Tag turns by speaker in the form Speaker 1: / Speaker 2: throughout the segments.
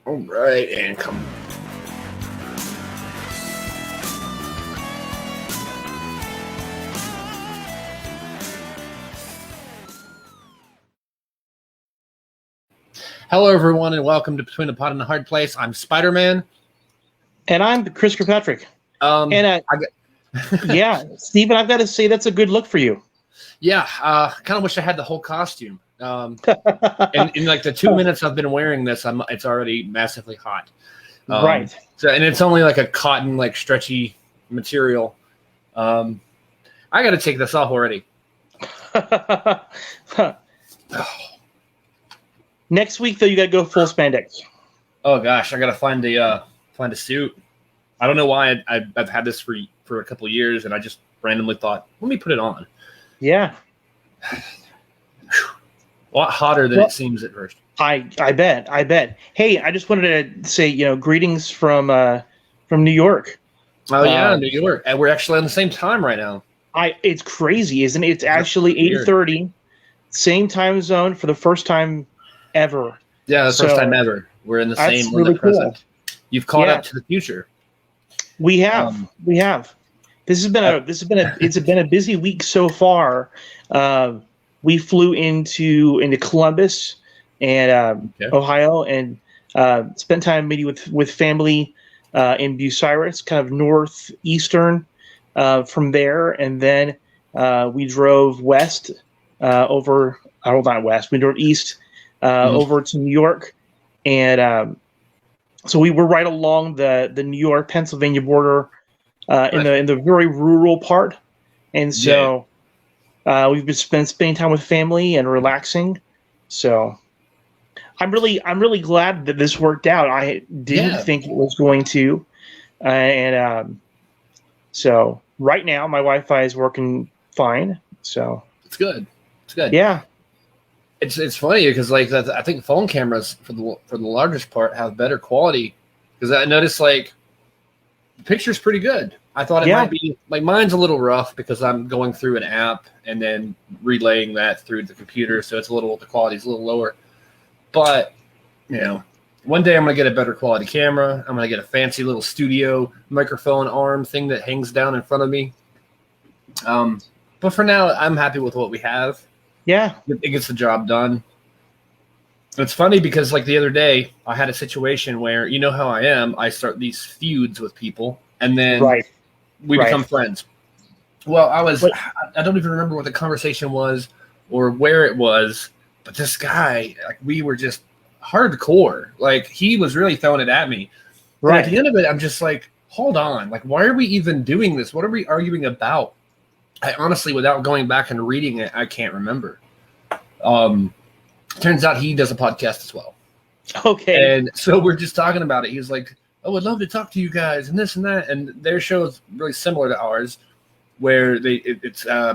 Speaker 1: All right, and come. Hello, everyone, and welcome to Between the Pot and the Hard Place. I'm Spider-Man.
Speaker 2: And I'm Chris Kirkpatrick. Yeah, Stephen, I've got to say that's a good look for you.
Speaker 1: Yeah, kind of wish I had the whole costume. In like the 2 minutes I've been wearing this, it's already massively hot.
Speaker 2: Right.
Speaker 1: So, and it's only like a cotton, like stretchy material. I got to take this off already.
Speaker 2: Next week, though, you got to go full spandex.
Speaker 1: Oh gosh, I got to find a suit. I don't know why I've had this for a couple of years, and I just randomly thought, let me put it on.
Speaker 2: Yeah.
Speaker 1: A lot hotter than it seems at first.
Speaker 2: I bet. Hey, I just wanted to say, greetings from New York.
Speaker 1: Oh yeah, New York. And we're actually on the same time right now.
Speaker 2: It's crazy, isn't it? It's actually 8:30, same time zone for the first time ever.
Speaker 1: Yeah, the first time ever. We're in the same
Speaker 2: really
Speaker 1: present.
Speaker 2: Cool.
Speaker 1: You've caught up to the future.
Speaker 2: We have. This has been a busy week so far. We flew into Columbus and Ohio, and spent time meeting with family in Bucyrus, kind of northeastern from there, and then we drove west we drove east over to New York, and so we were right along the New York Pennsylvania border in the very rural part, and so we've been spending time with family and relaxing. So I'm really glad that this worked out. I didn't think it was going to, and so right now my Wi-Fi is working fine. So
Speaker 1: it's good.
Speaker 2: Yeah.
Speaker 1: It's funny because I think phone cameras for the largest part have better quality, because I noticed the picture's pretty good. I thought it might be mine's a little rough because I'm going through an app and then relaying that through the computer, so the quality's a little lower. But one day I'm gonna get a better quality camera. I'm gonna get a fancy little studio microphone arm thing that hangs down in front of me. But for now, I'm happy with what we have.
Speaker 2: Yeah,
Speaker 1: it gets the job done. It's funny because the other day I had a situation where, you know how I am, I start these feuds with people and then we become friends. Well, I don't even remember what the conversation was or where it was, but this guy, we were just hardcore. He was really throwing it at me. Right. And at the end of it, I'm just hold on. Why are we even doing this? What are we arguing about? I honestly, without going back and reading it, I can't remember. Turns out he does a podcast as well.
Speaker 2: Okay.
Speaker 1: And so we're just talking about it. He's like, oh, I'd love to talk to you guys and this and that. And their show is really similar to ours, where it's I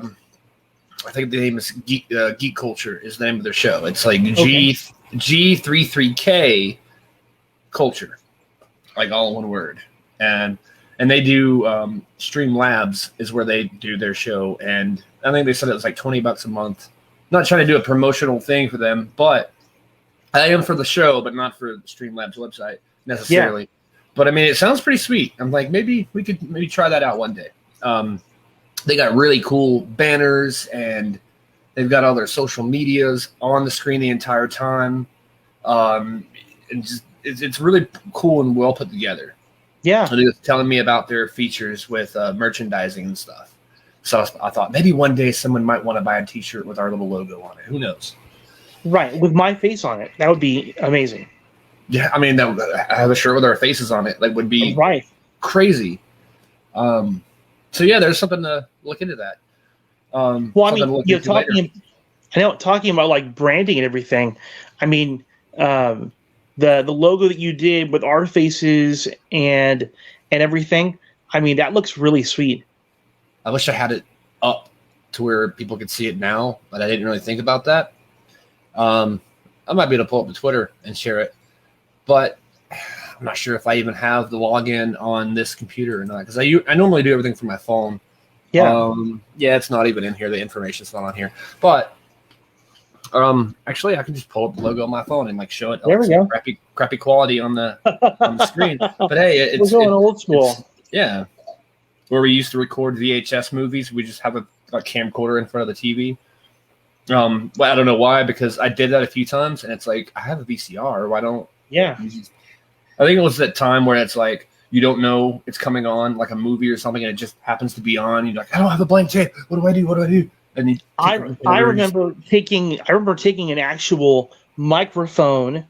Speaker 1: think the name is Geek Culture is the name of their show. It's G33K Culture, all in one word. And they do Stream Labs is where they do their show, and I think they said it was $20 a month. Not trying to do a promotional thing for them, but I am for the show, but not for Stream Labs website necessarily. Yeah. But I mean, it sounds pretty sweet. I'm maybe we could try that out one day. They got really cool banners, and they've got all their social medias on the screen the entire time. And just it's really cool and well put together.
Speaker 2: Yeah.
Speaker 1: And he was telling me about their features with merchandising and stuff. So I thought maybe one day someone might want to buy a T-shirt with our little logo on it. Who knows?
Speaker 2: Right, with my face on it. That would be amazing.
Speaker 1: Yeah, I mean, I have a shirt with our faces on it. Would be crazy. So yeah, there's something to look into that.
Speaker 2: Well, I mean, talking about branding and everything. I mean, the logo that you did with our faces and everything, I mean, that looks really sweet.
Speaker 1: I wish I had it up to where people could see it now, but I didn't really think about that. I might be able to pull up the Twitter and share it, but I'm not sure if I even have the login on this computer or not, because I normally do everything from my phone. Yeah. Yeah, it's not even in here. The information's not on here. But Actually, I can just pull up the logo on my phone and like show it.
Speaker 2: There we go.
Speaker 1: Crappy quality on the screen. But hey,
Speaker 2: we're going old school.
Speaker 1: Yeah, where we used to record VHS movies, we just have a camcorder in front of the TV. Well, I don't know why, because I did that a few times, and it's like, I have a VCR. Why don't?
Speaker 2: Yeah.
Speaker 1: I think it was that time where it's like you don't know it's coming on, like a movie or something, and it just happens to be on. You're like, I don't have a blank tape. What do I do? What do I do? And
Speaker 2: I remember taking an actual microphone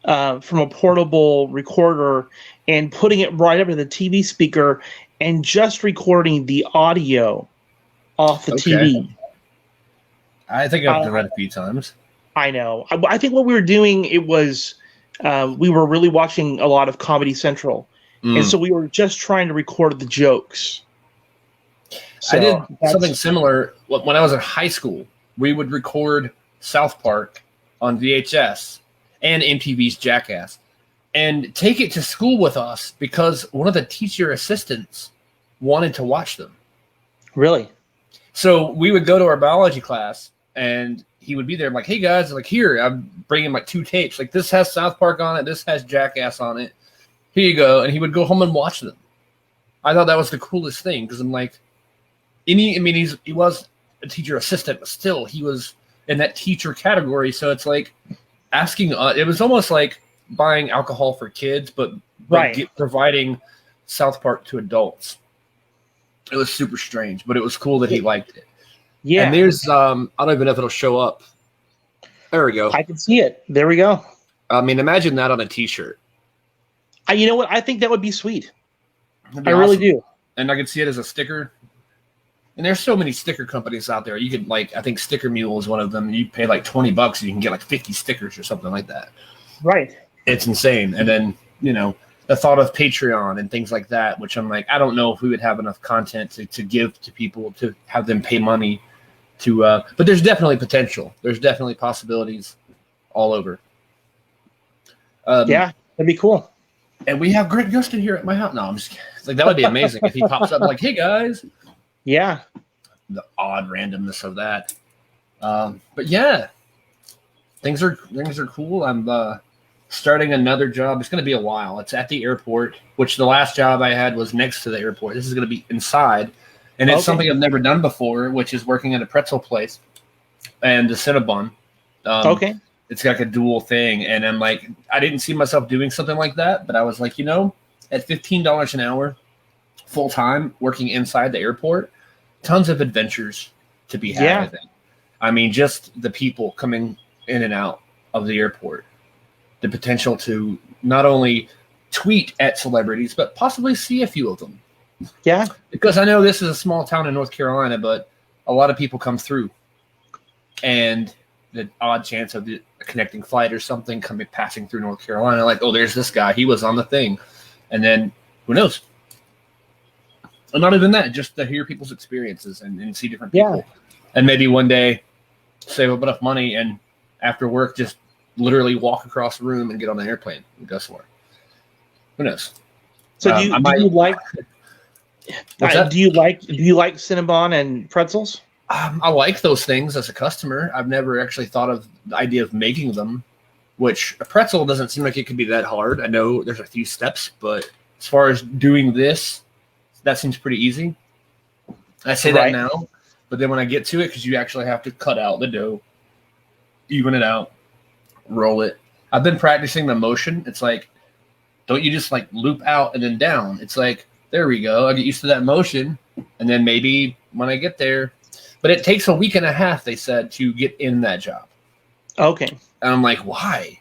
Speaker 2: from a portable recorder and putting it right up to the TV speaker and just recording the audio off the TV.
Speaker 1: I think I've done that a few times.
Speaker 2: I know. I think what we were doing, it was we were really watching a lot of Comedy Central. And so we were just trying to record the jokes. So
Speaker 1: I did something similar when I was in high school. We would record South Park on VHS and MTV's Jackass and take it to school with us because one of the teacher assistants wanted to watch them.
Speaker 2: Really?
Speaker 1: So we would go to our biology class and he would be there. I'm like, hey guys, like, here, I'm bringing like 2 tapes. Like, this has South Park on it. This has Jackass on it. Here you go. And he would go home and watch them. I thought that was the coolest thing because I'm like, he was a teacher assistant, but still he was in that teacher category. So it's like asking, it was almost like buying alcohol for kids, but providing South Park to adults. It was super strange, but it was cool that he liked it. Yeah. And there's, I don't even know if it'll show up. There we go.
Speaker 2: I can see it. There we go.
Speaker 1: I mean, imagine that on a t-shirt.
Speaker 2: You know what? I think that would be sweet. I really do.
Speaker 1: And I could see it as a sticker. And there's so many sticker companies out there. You could I think Sticker Mule is one of them. You pay like $20 and you can get like 50 stickers or something like that.
Speaker 2: Right.
Speaker 1: It's insane. And then, the thought of Patreon and things like that, which I'm like, I don't know if we would have enough content to give to people to have them pay money to, but there's definitely potential. There's definitely possibilities all over.
Speaker 2: Yeah, that'd be cool.
Speaker 1: And we have Greg Gustin here at my house. No, I'm just kidding. It's like, that would be amazing if he pops up like, hey guys.
Speaker 2: Yeah.
Speaker 1: The odd randomness of that. But yeah, things are cool. I'm starting another job. It's going to be a while. It's at the airport, which the last job I had was next to the airport. This is going to be inside. And it's something I've never done before, which is working at a pretzel place and a Cinnabon. It's like a dual thing. And I'm like, I didn't see myself doing something like that, but I was like, at $15 an hour, full time, working inside the airport, tons of adventures to be had. Yeah. I think. I mean, just the people coming in and out of the airport, the potential to not only tweet at celebrities, but possibly see a few of them.
Speaker 2: Yeah.
Speaker 1: Because I know this is a small town in North Carolina, but a lot of people come through. And the odd chance of a connecting flight or something passing through North Carolina, like, oh, there's this guy. He was on the thing. And then who knows? And not even that, just to hear people's experiences and see different people. Yeah. And maybe one day save up enough money and after work just literally walk across the room and get on the airplane and go somewhere. Who knows?
Speaker 2: So do you like Cinnabon and pretzels?
Speaker 1: I like those things as a customer. I've never actually thought of the idea of making them, which a pretzel doesn't seem like it could be that hard. I know there's a few steps, but as far as doing this, that seems pretty easy. I say that now, but then when I get to it, because you actually have to cut out the dough, even it out, roll it. I've been practicing the motion. It's like, don't you just like loop out and then down? It's like, there we go. I get used to that motion, and then maybe when I get there. But it takes a week and a half, they said, to get in that job.
Speaker 2: Okay.
Speaker 1: And I'm like, why?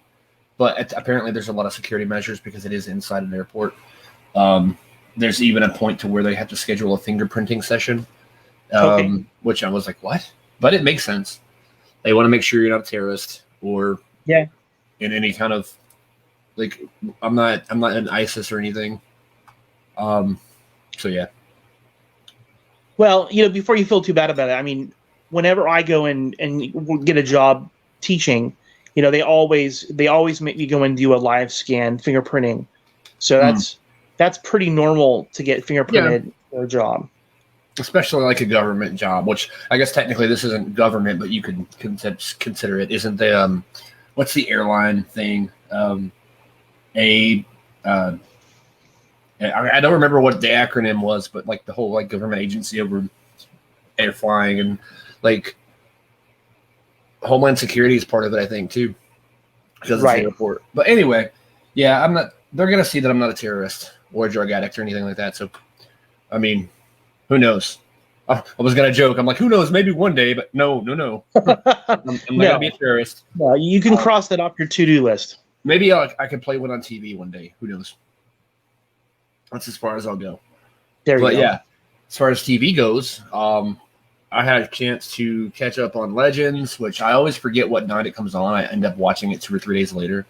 Speaker 1: But apparently there's a lot of security measures because it is inside an airport. There's even a point to where they have to schedule a fingerprinting session, which I was like, what? But it makes sense. They want to make sure you're not a terrorist or in any kind of, like, I'm not in ISIS or anything. So, yeah.
Speaker 2: Well, before you feel too bad about it, I mean, whenever I go and get a job teaching, they always make me go and do a live scan fingerprinting. So that's pretty normal to get fingerprinted for a job.
Speaker 1: especially like a government job, which I guess technically this isn't government, but you could consider it. Isn't the what's the airline thing? A I don't remember what the acronym was, but like the whole like government agency over air flying and like Homeland Security is part of it, I think, too, because it's the airport. But anyway, yeah, I'm not. They're gonna see that I'm not a terrorist or a drug addict or anything like that. So, I mean, who knows? I was gonna joke. I'm like, who knows? Maybe one day, but no. I'm not gonna be a terrorist.
Speaker 2: No, you can cross that off your to-do list.
Speaker 1: Maybe I could play one on TV one day. Who knows? That's as far as I'll go. But yeah, as far as TV goes, I had a chance to catch up on Legends, which I always forget what night it comes on. I end up watching it 2 or 3 days later.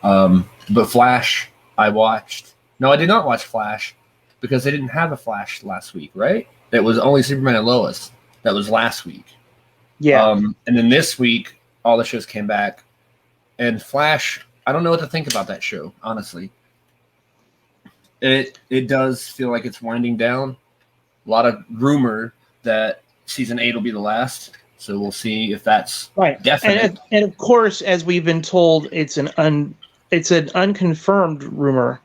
Speaker 1: But Flash, I watched. No, I did not watch Flash because they didn't have a Flash last week, right? It was only Superman and Lois. That was last week.
Speaker 2: Yeah.
Speaker 1: And then this week, all the shows came back. And Flash, I don't know what to think about that show, honestly. It does feel like it's winding down. A lot of rumor that season 8 will be the last, so we'll see if that's definite.
Speaker 2: And of course, as we've been told, it's an unconfirmed rumor.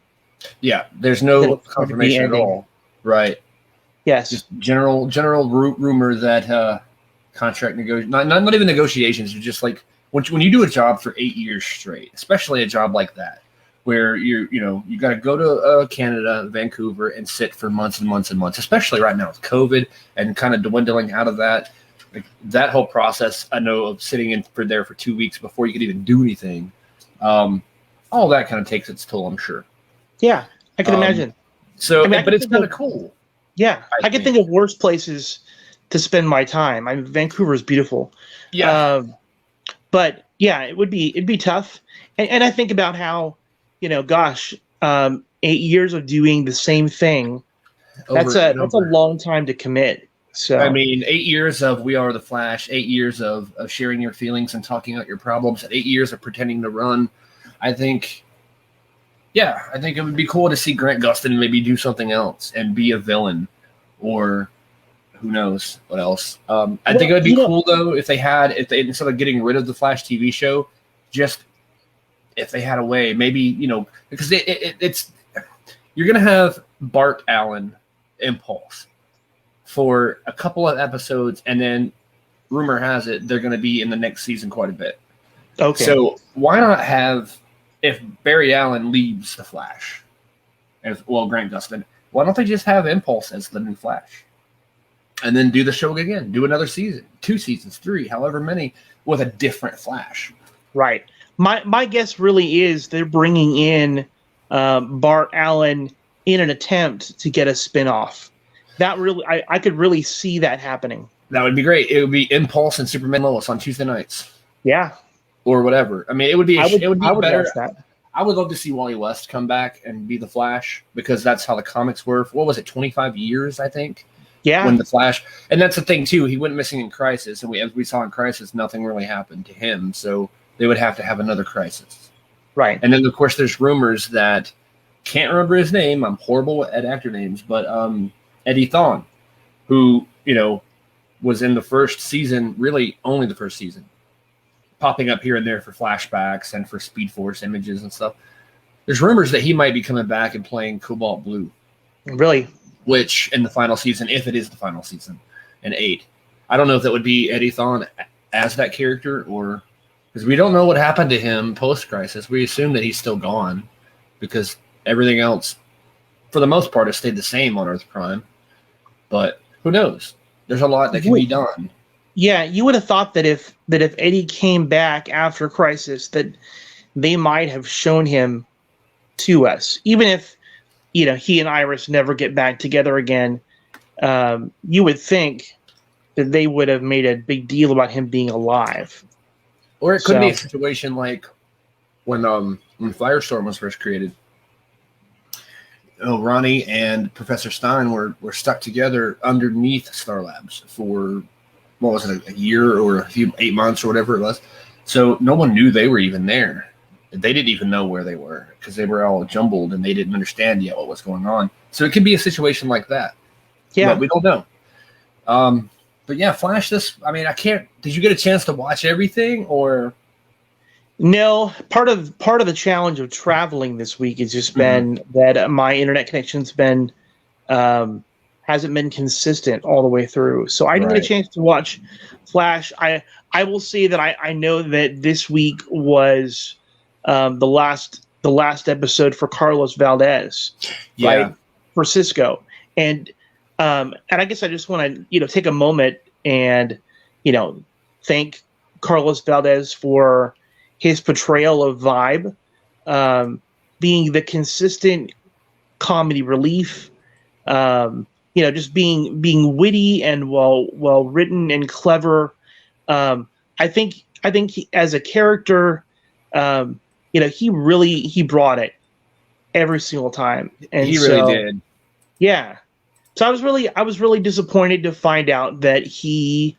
Speaker 1: Yeah, there's no confirmation at all. Right.
Speaker 2: Yes.
Speaker 1: Just general rumor that contract not even negotiations. You're just like when you do a job for 8 years straight, especially a job like that, where you got to go to Canada, Vancouver, and sit for months and months and months, especially right now with COVID and kind of dwindling out of that. Like that whole process, I know, of sitting there for 2 weeks before you could even do anything. All that kind of takes its toll, I'm sure.
Speaker 2: Yeah, I can imagine.
Speaker 1: So, but it's kind of cool.
Speaker 2: Yeah, I can think of worse places to spend my time. Vancouver is beautiful.
Speaker 1: Yeah.
Speaker 2: But yeah, it'd be tough. And I think about how, 8 years of doing the same thing. That's a long time to commit. So
Speaker 1: 8 years of We Are the Flash, 8 years of sharing your feelings and talking out your problems, 8 years of pretending to run. I think it would be cool to see Grant Gustin maybe do something else and be a villain, or who knows what else. I think it would be cool though if they instead of getting rid of the Flash TV show, just if they had a way, maybe because it's you're gonna have Bart Allen Impulse for a couple of episodes, and then rumor has it they're gonna be in the next season quite a bit.
Speaker 2: Okay,
Speaker 1: so why not have, if Barry Allen leaves the Flash, Grant Gustin, why don't they just have Impulse as the new Flash? And then do the show again. Do another season, 2 seasons, 3, however many, with a different Flash.
Speaker 2: Right. My guess really is they're bringing in Bart Allen in an attempt to get a spinoff. That really, I could really see that happening.
Speaker 1: That would be great. It would be Impulse and Superman and Lois on Tuesday nights.
Speaker 2: Yeah.
Speaker 1: Or whatever. It would be better.
Speaker 2: That.
Speaker 1: I would love to see Wally West come back and be the Flash, because that's how the comics were. What was it, 25 years, I think?
Speaker 2: Yeah.
Speaker 1: When the Flash, and that's the thing too. He went missing in Crisis, and as we saw in Crisis, nothing really happened to him. So they would have to have another Crisis,
Speaker 2: right?
Speaker 1: And then of course there's rumors that, can't remember his name. I'm horrible at actor names, but Eddie Thawne, who was in the first season, really only the first season, popping up here and there for flashbacks and for Speed Force images and stuff. There's rumors that he might be coming back and playing Cobalt Blue.
Speaker 2: Really?
Speaker 1: Which in the final season, if it is the final season, in 8, I don't know if that would be Eddie Thawne as that character, or because we don't know what happened to him post-Crisis. We assume that he's still gone because everything else, for the most part, has stayed the same on Earth Prime. But who knows? There's a lot that can be done.
Speaker 2: Yeah, you would have thought that if Eddie came back after Crisis, that they might have shown him to us, even if he and Iris never get back together again. You would think that they would have made a big deal about him being alive.
Speaker 1: Or it could be a situation like when Firestorm was first created. Ronnie and Professor Stein were stuck together underneath Star Labs for, what was it, a year or 8 months or whatever it was. So no one knew they were even there. They didn't even know where they were because they were all jumbled and they didn't understand yet what was going on. So it could be a situation like that.
Speaker 2: Yeah.
Speaker 1: But we don't know. But yeah, Flash. I can't. Did you get a chance to watch everything, or?
Speaker 2: No, part of the challenge of traveling this week has just been that my internet connection's been hasn't been consistent all the way through. So I didn't get a chance to watch Flash. I will say that I know that this week was the last episode for Carlos Valdez, right? For Cisco. And I guess I just want to take a moment and thank Carlos Valdez for his portrayal of Vibe, being the consistent comedy relief, just being witty and well written and clever. I think he, as a character, he brought it every single time, and
Speaker 1: he really did.
Speaker 2: Yeah. So I was really disappointed to find out that he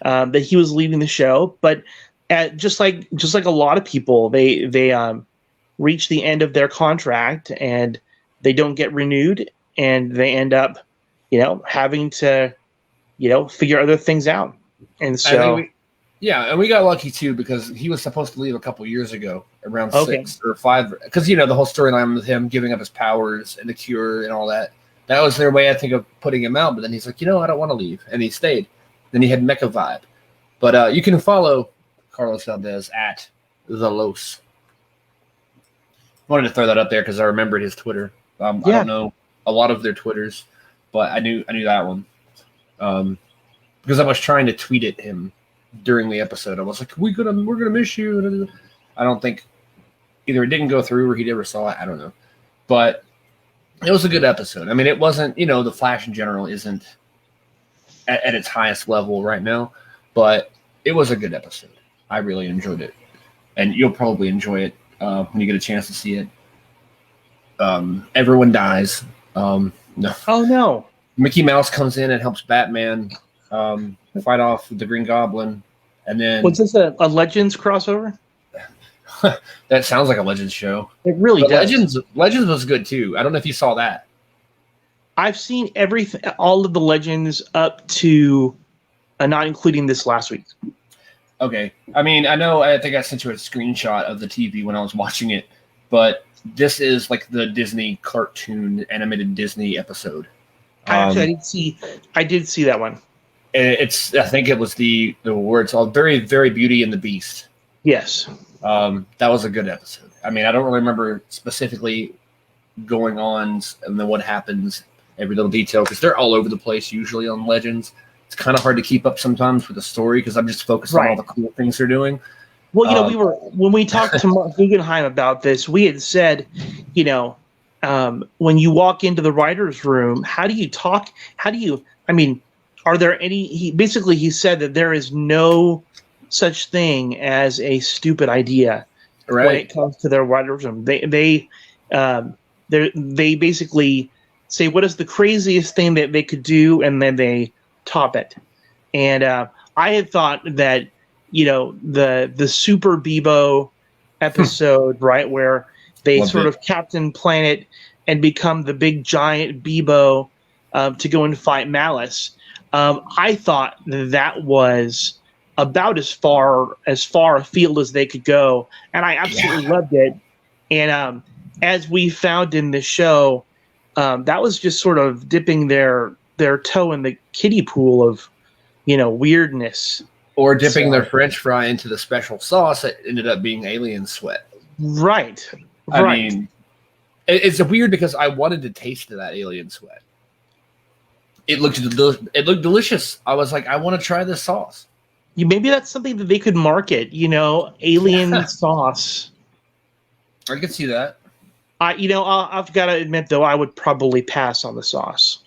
Speaker 2: was leaving the show, but just like a lot of people, they reach the end of their contract and they don't get renewed, and they end up having to figure other things out. And so
Speaker 1: and we got lucky too, because he was supposed to leave a couple years ago, around 6 or 5, because the whole storyline with him giving up his powers and the cure and all that. That was their way, I think, of putting him out. But then he's like, I don't want to leave, and he stayed. Then he had Mecha Vibe. But you can follow Carlos Valdez at the Los. Wanted to throw that up there because I remembered his Twitter. I don't know a lot of their Twitters, but I knew that one because I was trying to tweet at him during the episode. I was like, we're gonna miss you. I don't think either it didn't go through or he never saw it. I don't know, but it was a good episode. I mean, it wasn't, the Flash in general isn't at its highest level right now, but it was a good episode. I really enjoyed it, and you'll probably enjoy it when you get a chance to see it. Everyone dies. No.
Speaker 2: Oh no!
Speaker 1: Mickey Mouse comes in and helps Batman fight off the Green Goblin, and then
Speaker 2: was this a Legends crossover?
Speaker 1: That sounds like a Legends show.
Speaker 2: It really does.
Speaker 1: Legends was good too. I don't know if you saw that.
Speaker 2: I've seen everything, all of the Legends up to, not including this last week.
Speaker 1: Okay. I mean, I think I sent you a screenshot of the TV when I was watching it, but this is like the Disney cartoon, animated Disney episode.
Speaker 2: Actually, I did see that one.
Speaker 1: I think it was the words all very, very Beauty and the Beast.
Speaker 2: Yes.
Speaker 1: That was a good episode. I mean, I don't really remember specifically going on and then what happens, every little detail, because they're all over the place usually on Legends. It's kind of hard to keep up sometimes with the story because I'm just focused on all the cool things they're doing.
Speaker 2: Well, when we talked to Mark Guggenheim about this, we had said, when you walk into the writer's room, how do you talk? Are there any? He said that there is no such thing as a stupid idea when it comes to their writer's room. They basically say what is the craziest thing that they could do, and then they top it. And I had thought that the Super Bebo episode, right, where they of Captain Planet and become the big giant Bebo to go and fight Malice. I thought that was about as far afield as they could go, and I absolutely loved it. And as we found in the show, that was just sort of dipping their toe in the kiddie pool of weirdness,
Speaker 1: or dipping their French fry into the special sauce that ended up being alien sweat.
Speaker 2: Right.
Speaker 1: I mean, it's weird because I wanted to taste that alien sweat. It looked delicious. I was like, I want to try this sauce.
Speaker 2: Maybe that's something that they could market, alien sauce.
Speaker 1: I could see that.
Speaker 2: I've got to admit, though, I would probably pass on the sauce.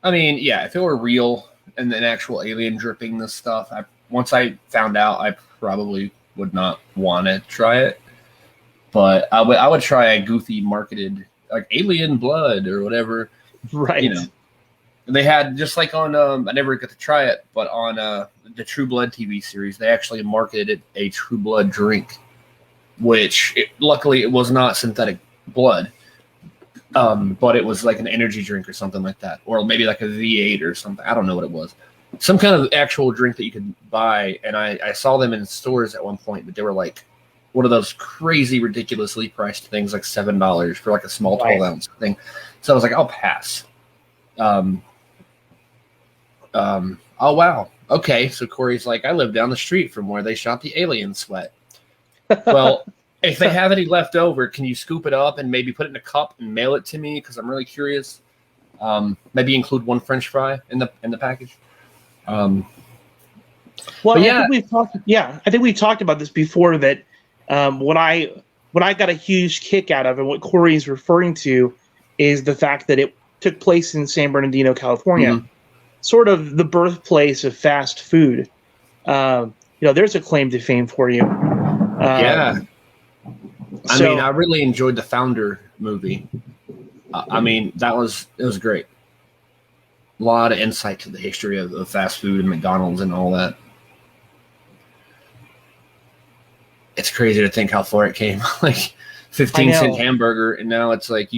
Speaker 1: I mean, yeah, if it were real and an actual alien dripping this stuff, once I found out, I probably would not want to try it. But I would try a goofy marketed, like alien blood or whatever.
Speaker 2: Right.
Speaker 1: They had, just like on, I never got to try it, but on the True Blood TV series, they actually marketed a True Blood drink, which luckily it was not synthetic blood. but it was like an energy drink or something like that, or maybe like a V8 or something. I don't know what it was. Some kind of actual drink that you could buy, and I saw them in stores at one point, but they were like one of those crazy, ridiculously priced things, like $7 for like a small 12-ounce thing. So I was like, I'll pass. Oh wow, okay. So Corey's like, I live down the street from where they shot the alien sweat. Well, if they have any left over, can you scoop it up and maybe put it in a cup and mail it to me? Because I'm really curious. Maybe include one French fry in the package.
Speaker 2: Well, I think we've talked about this before. That what I got a huge kick out of, and what Corey is referring to, is the fact that it took place in San Bernardino, California, sort of the birthplace of fast food. There's a claim to fame for you.
Speaker 1: I mean, I really enjoyed the Founder movie. It was great. A lot of insight to the history of fast food and McDonald's and all that. It's crazy to think how far it came. Like 15-cent hamburger, and now it's like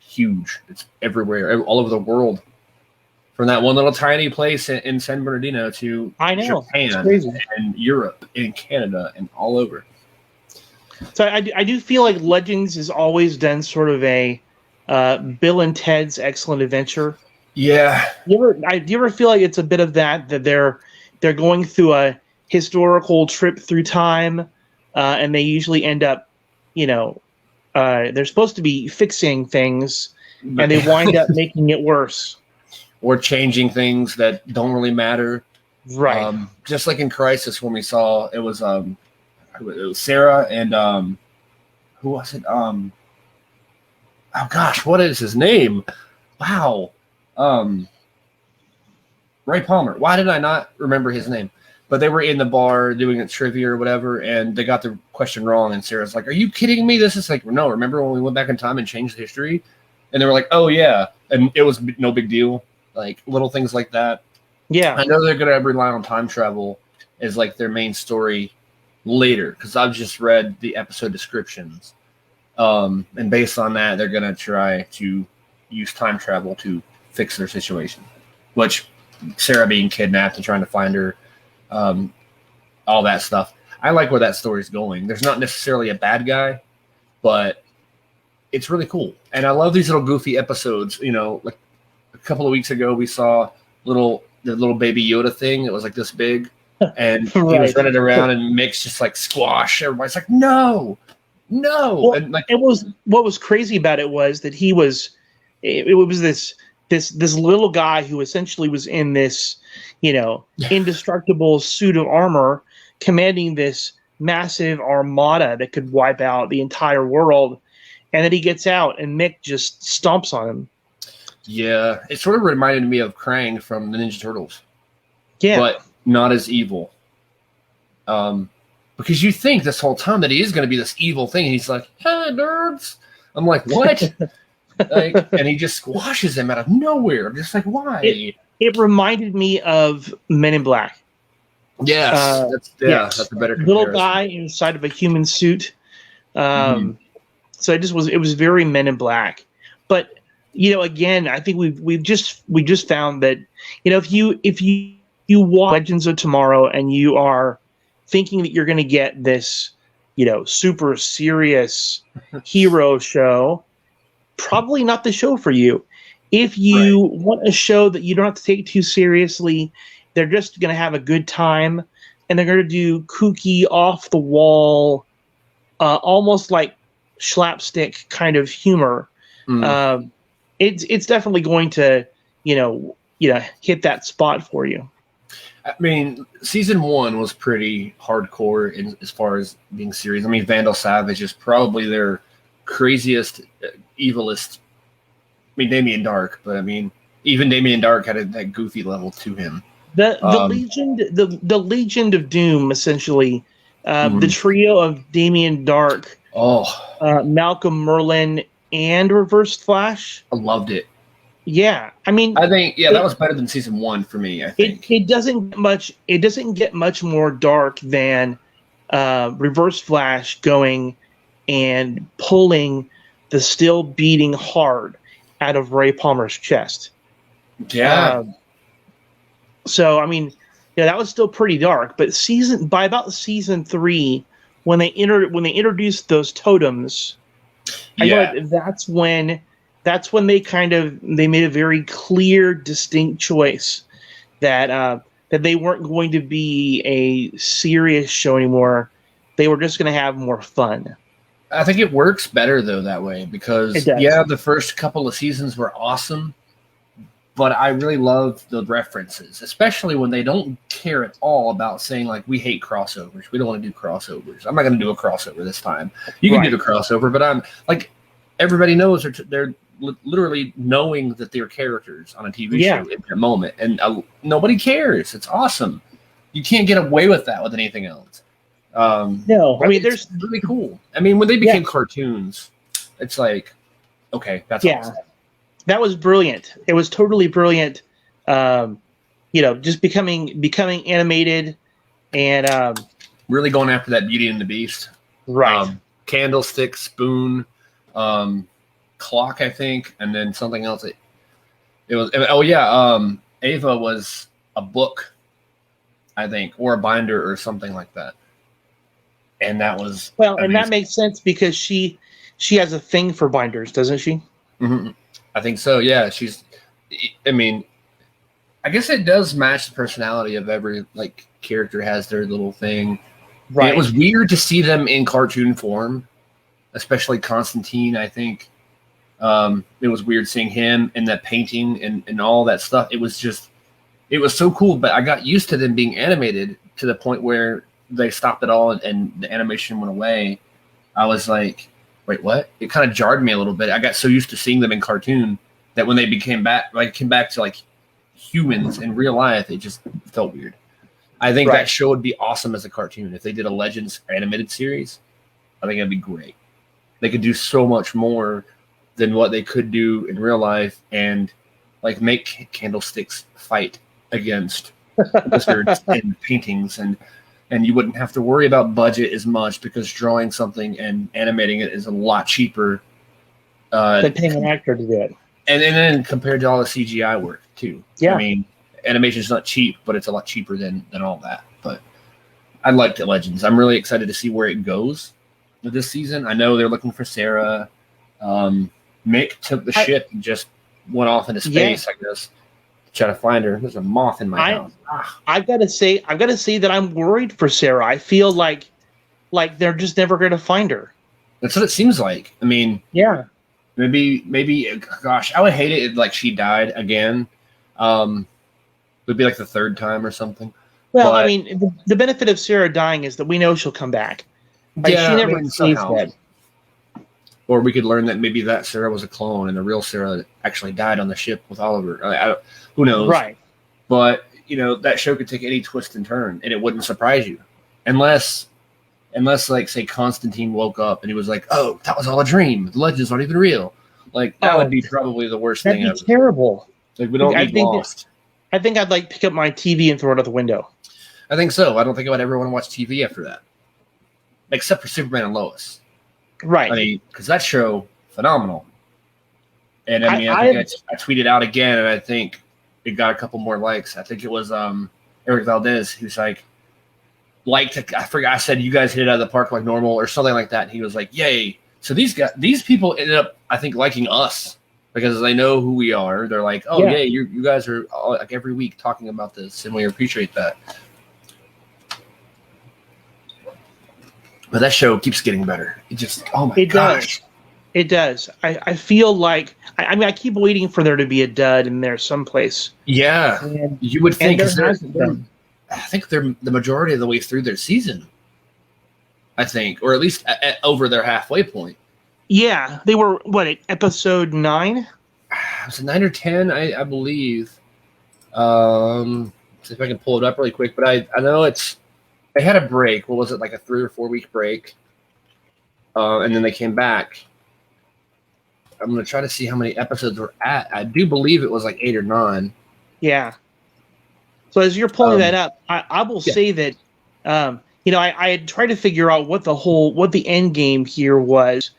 Speaker 1: huge. It's everywhere, all over the world. From that one little tiny place in San Bernardino to Japan and Europe and Canada and all over.
Speaker 2: So I do feel like Legends has always done sort of a Bill and Ted's Excellent Adventure.
Speaker 1: Yeah.
Speaker 2: Do you ever feel like it's a bit of that they're going through a historical trip through time, and they usually end up, they're supposed to be fixing things, and they wind up making it worse.
Speaker 1: Or changing things that don't really matter.
Speaker 2: Right.
Speaker 1: Just like in Crisis when we saw it was Sarah and who was it? Oh gosh, what is his name? Wow. Ray Palmer. Why did I not remember his name? But they were in the bar doing a trivia or whatever, and they got the question wrong, and Sarah's like, "Are you kidding me? This is like, no, remember when we went back in time and changed history?" And they were like, "Oh yeah." And it was no big deal. Like little things like that.
Speaker 2: Yeah.
Speaker 1: I know they're going to rely on time travel as like their main story later, because I've just read the episode descriptions. And based on that, they're going to try to use time travel to fix their situation, which Sarah being kidnapped and trying to find her, all that stuff. I like where that story's going. There's not necessarily a bad guy, but it's really cool. And I love these little goofy episodes. Like a couple of weeks ago, we saw the little baby Yoda thing. It was like this big, and he was running around, and Mick's just like squash. Everybody's like, no.
Speaker 2: Well,
Speaker 1: and like,
Speaker 2: what was crazy about it was that it was this little guy who essentially was in this, indestructible suit of armor, commanding this massive armada that could wipe out the entire world. And then he gets out, and Mick just stomps on him.
Speaker 1: Yeah, it sort of reminded me of Krang from the Ninja Turtles.
Speaker 2: Yeah.
Speaker 1: But not as evil. Because you think this whole time that he is going to be this evil thing, and he's like, "Hey, nerds." I'm like, what? And he just squashes him out of nowhere. I'm just like, why?
Speaker 2: It reminded me of Men in Black.
Speaker 1: Yes. That's a better comparison.
Speaker 2: Little guy inside of a human suit. So it was very Men in Black. But again, I think we just found that if you watch Legends of Tomorrow and you are thinking that you're going to get this super serious hero show, probably not the show for you. If you want a show that you don't have to take too seriously, they're just going to have a good time, and they're going to do kooky, off the wall, almost like slapstick kind of humor. It's definitely going to hit that spot for you.
Speaker 1: I mean, season 1 was pretty hardcore as far as being serious. I mean, Vandal Savage is probably their craziest, evilest. I mean, Damien Dark, but I mean, even Damien Dark had that goofy level to him.
Speaker 2: The Legion of Doom, essentially, the trio of Damien Dark, Malcolm Merlin, and Reverse Flash.
Speaker 1: I loved it.
Speaker 2: Yeah, I mean,
Speaker 1: I think that was better than season 1 for me. I think
Speaker 2: it doesn't get much more dark than Reverse Flash going and pulling the still beating heart out of Ray Palmer's chest.
Speaker 1: Yeah.
Speaker 2: So I mean, that was still pretty dark. But by about season 3, when they introduced those totems, I feel like that's when they made a very clear, distinct choice that they weren't going to be a serious show anymore. They were just going to have more fun.
Speaker 1: I think it works better though that way because the first couple of seasons were awesome, but I really love the references, especially when they don't care at all about saying like we hate crossovers. We don't want to do crossovers. I'm not going to do a crossover this time. You can do the crossover, but I'm like everybody knows they're literally knowing that they're characters on a TV show in that moment, and nobody cares. It's awesome. You can't get away with that with anything else.
Speaker 2: No, I mean, there's
Speaker 1: really cool. I mean, when they became cartoons, it's like, okay, that's awesome.
Speaker 2: That was brilliant. It was totally brilliant. Just becoming animated and
Speaker 1: really going after that Beauty and the Beast.
Speaker 2: Right.
Speaker 1: Candlestick, spoon, clock, I think, and then something else. It was. Ava was a book, I think, or a binder or something like that. And that was amazing.
Speaker 2: And that makes sense because she has a thing for binders, doesn't she?
Speaker 1: Mm-hmm. I think so. Yeah, I mean, I guess it does match the personality of every character has their little thing. Right. And it was weird to see them in cartoon form, especially Constantine. I think it was weird seeing him in that painting and all that stuff. It was so cool. But I got used to them being animated to the point where they stopped it all and the animation went away. I was like, wait, what? It kind of jarred me a little bit. I got so used to seeing them in cartoon that when they came back to humans in real life, it just felt weird. I think that show would be awesome as a cartoon. If they did a Legends animated series, I think it'd be great. They could do so much more than what they could do in real life and make candlesticks fight against wizards and paintings and you wouldn't have to worry about budget as much because drawing something and animating it is a lot cheaper
Speaker 2: than paying an actor to do it.
Speaker 1: And then compared to all the CGI work too.
Speaker 2: Yeah.
Speaker 1: I mean, animation is not cheap, but it's a lot cheaper than all that. But I liked it, Legends. I'm really excited to see where it goes this season. I know they're looking for Sarah. Mick took the ship and just went off into space, I guess. Try to find her. There's a moth in my house.
Speaker 2: I've got to say that I'm worried for Sarah. I feel like they're just never going to find her.
Speaker 1: That's what it seems like. I mean, maybe. Gosh, I would hate it if she died again. It would be the third time or something.
Speaker 2: Well, I mean, the benefit of Sarah dying is that we know she'll come back. She never stays dead.
Speaker 1: Or we could learn that maybe that Sarah was a clone and the real Sarah actually died on the ship with Oliver. Who knows?
Speaker 2: Right.
Speaker 1: But, that show could take any twist and turn, and it wouldn't surprise you. Unless say, Constantine woke up and he was like, oh, that was all a dream. The legend's not even real. That would be probably the worst thing ever.
Speaker 2: That'd be terrible.
Speaker 1: We don't need Lost.
Speaker 2: I think I'd pick up my TV and throw it out the window.
Speaker 1: I think so. I don't think I would ever want to watch TV after that. Except for Superman and Lois.
Speaker 2: Right.
Speaker 1: I mean, because that show, phenomenal. And I mean, I tweeted out again, and I think it got a couple more likes. I think it was Eric Valdez who's I forgot. I said you guys hit it out of the park like normal or something like that. And he was like, "Yay!" So these people ended up, I think, liking us because they know who we are. They're like, "Oh, yeah, you guys are every week talking about this, and we appreciate that." But that show keeps getting better. It just, oh my gosh.
Speaker 2: It does. I feel like, I keep waiting for there to be a dud in there someplace.
Speaker 1: Yeah. You would think, I think they're the majority of the way through their season. I think, or at least over their halfway point.
Speaker 2: Yeah. They were, at episode 9?
Speaker 1: Was it 9 or 10, I believe. See if I can pull it up really quick. But I know they had a break. What was it, a 3 or 4 week break? And then they came back. I'm going to try to see how many episodes we're at. I do believe it was 8 or 9.
Speaker 2: Yeah. So as you're pulling that up, I will say that, I had tried to figure out what the end game here was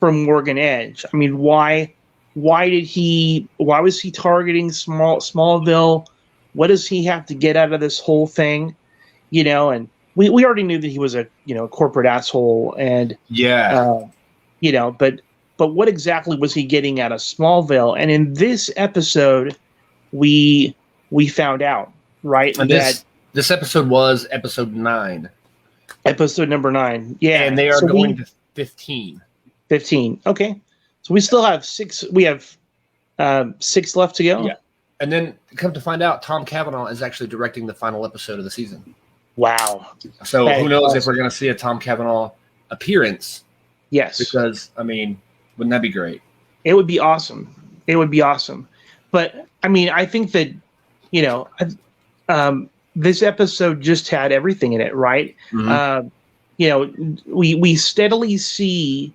Speaker 2: for Morgan Edge. I mean, why was he targeting Smallville? What does he have to get out of this whole thing? And we already knew that he was a corporate asshole, and but what exactly was he getting out of Smallville? And in this episode, we found out, right?
Speaker 1: And this episode was episode 9.
Speaker 2: Episode number 9. Yeah.
Speaker 1: And they are going to 15.
Speaker 2: 15. Okay. So we still have 6. We have 6 left to go.
Speaker 1: Yeah. And then come to find out, Tom Cavanaugh is actually directing the final episode of the season.
Speaker 2: Wow.
Speaker 1: So who knows if we're going to see a Tom Cavanaugh appearance?
Speaker 2: Yes.
Speaker 1: Because, I mean, wouldn't that be great?
Speaker 2: It would be awesome. But, I mean, I think that, this episode just had everything in it, right?
Speaker 1: Mm-hmm.
Speaker 2: We steadily see,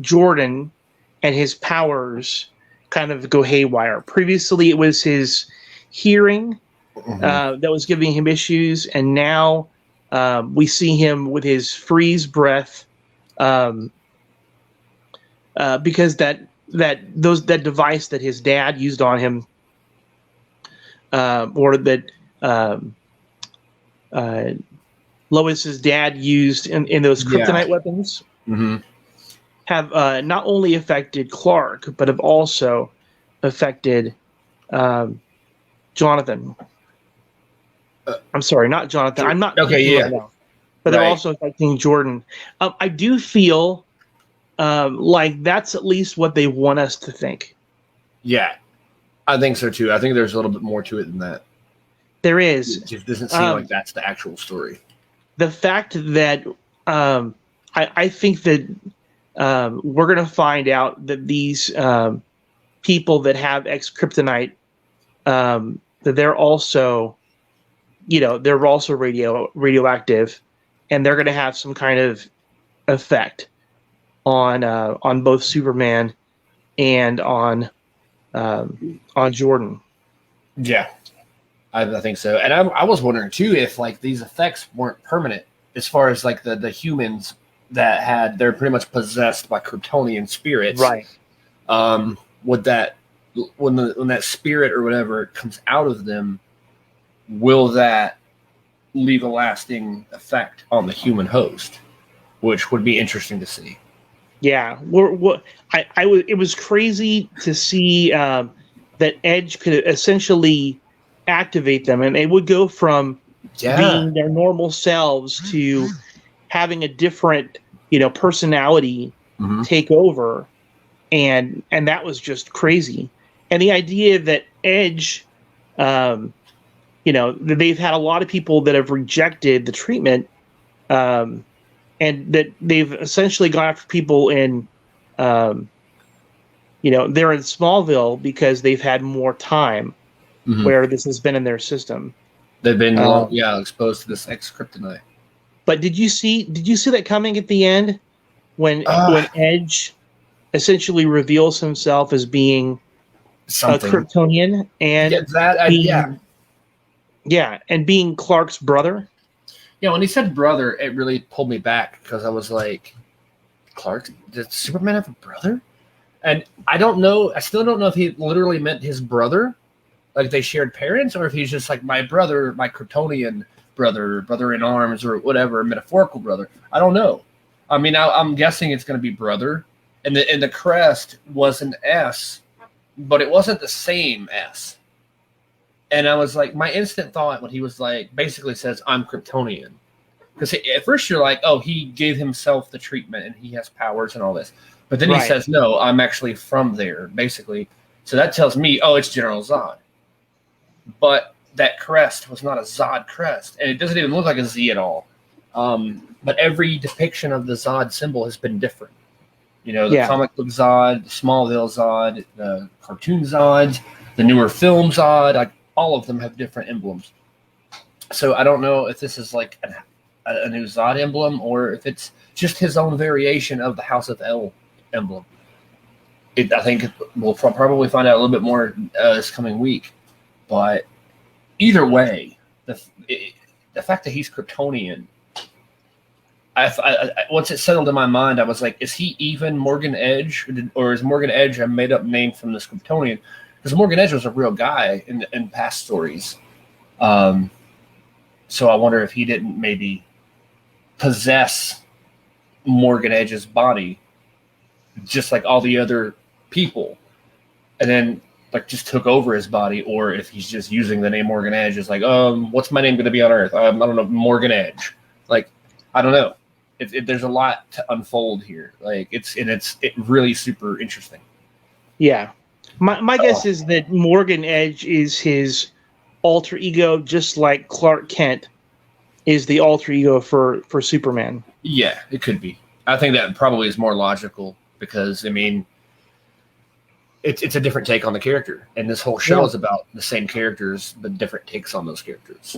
Speaker 2: Jordan and his powers kind of go haywire. Previously, it was his hearing that was giving him issues, and now we see him with his freeze breath, because that device that his dad used on him, or that Lois's dad used in those kryptonite weapons, have not only affected Clark, but have also affected Jonathan. I'm sorry, not Jonathan. I'm not
Speaker 1: okay.
Speaker 2: Right now, but they're also affecting Jordan. I do feel like that's at least what they want us to think.
Speaker 1: Yeah, I think so too. I think there's a little bit more to it than that.
Speaker 2: There is.
Speaker 1: It just doesn't seem like that's the actual story.
Speaker 2: The fact that I think that we're going to find out that these people that have kryptonite, that they're also, they're also radioactive, and they're going to have some kind of effect on both Superman and on Jordan.
Speaker 1: Yeah, I think so. And I was wondering too if like these effects weren't permanent, as far as like the humans that they're pretty much possessed by Kryptonian spirits,
Speaker 2: right?
Speaker 1: Would that when that spirit or whatever comes out of them, will that leave a lasting effect on the human host, which would be interesting to see.
Speaker 2: Yeah, it was crazy to see that Edge could essentially activate them, and they would go from being their normal selves to having a different, personality take over, and that was just crazy. And the idea that Edge, they've had a lot of people that have rejected the treatment, and that they've essentially gone after people in, they're in Smallville because they've had more time where this has been in their system.
Speaker 1: They've been exposed to this kryptonite.
Speaker 2: But did you see that coming at the end when Edge essentially reveals himself as being
Speaker 1: something.
Speaker 2: A Kryptonian and and being Clark's brother?
Speaker 1: Yeah, when he said brother, it really pulled me back because I was like, Clark, did Superman have a brother? And I still don't know if he literally meant his brother, like they shared parents, or if he's just like my brother, my Kryptonian brother in arms, or whatever, metaphorical brother. I don't know. I mean, I'm guessing it's going to be brother. And the crest was an S, but it wasn't the same S. And I was like, my instant thought when he was like, basically says, I'm Kryptonian. Because at first you're like, oh, he gave himself the treatment and he has powers and all this. But then he says, no, I'm actually from there, basically. So that tells me, oh, it's General Zod. But that crest was not a Zod crest. And it doesn't even look like a Z at all. But every depiction of the Zod symbol has been different. The comic book Zod, the Smallville Zod, the cartoon Zod, the newer film Zod, like all of them have different emblems. So I don't know if this is like a new Zod emblem or if it's just his own variation of the House of L emblem. I think we'll probably find out a little bit more this coming week. But either way, the fact that he's Kryptonian, once it settled in my mind, I was like, is he even Morgan Edge, or is Morgan Edge a made up name from this Kryptonian? Because Morgan Edge was a real guy in past stories. So I wonder if he didn't maybe possess Morgan Edge's body, just like all the other people, and then like just took over his body, or if he's just using the name Morgan Edge as like, what's my name going to be on Earth? I don't know, Morgan Edge. Like, I don't know. There's a lot to unfold here. Like it's really super interesting.
Speaker 2: Yeah, my guess is that Morgan Edge is his alter ego, just like Clark Kent is the alter ego for Superman.
Speaker 1: Yeah, it could be. I think that probably is more logical because I mean, it's a different take on the character, and this whole show is about the same characters but different takes on those characters.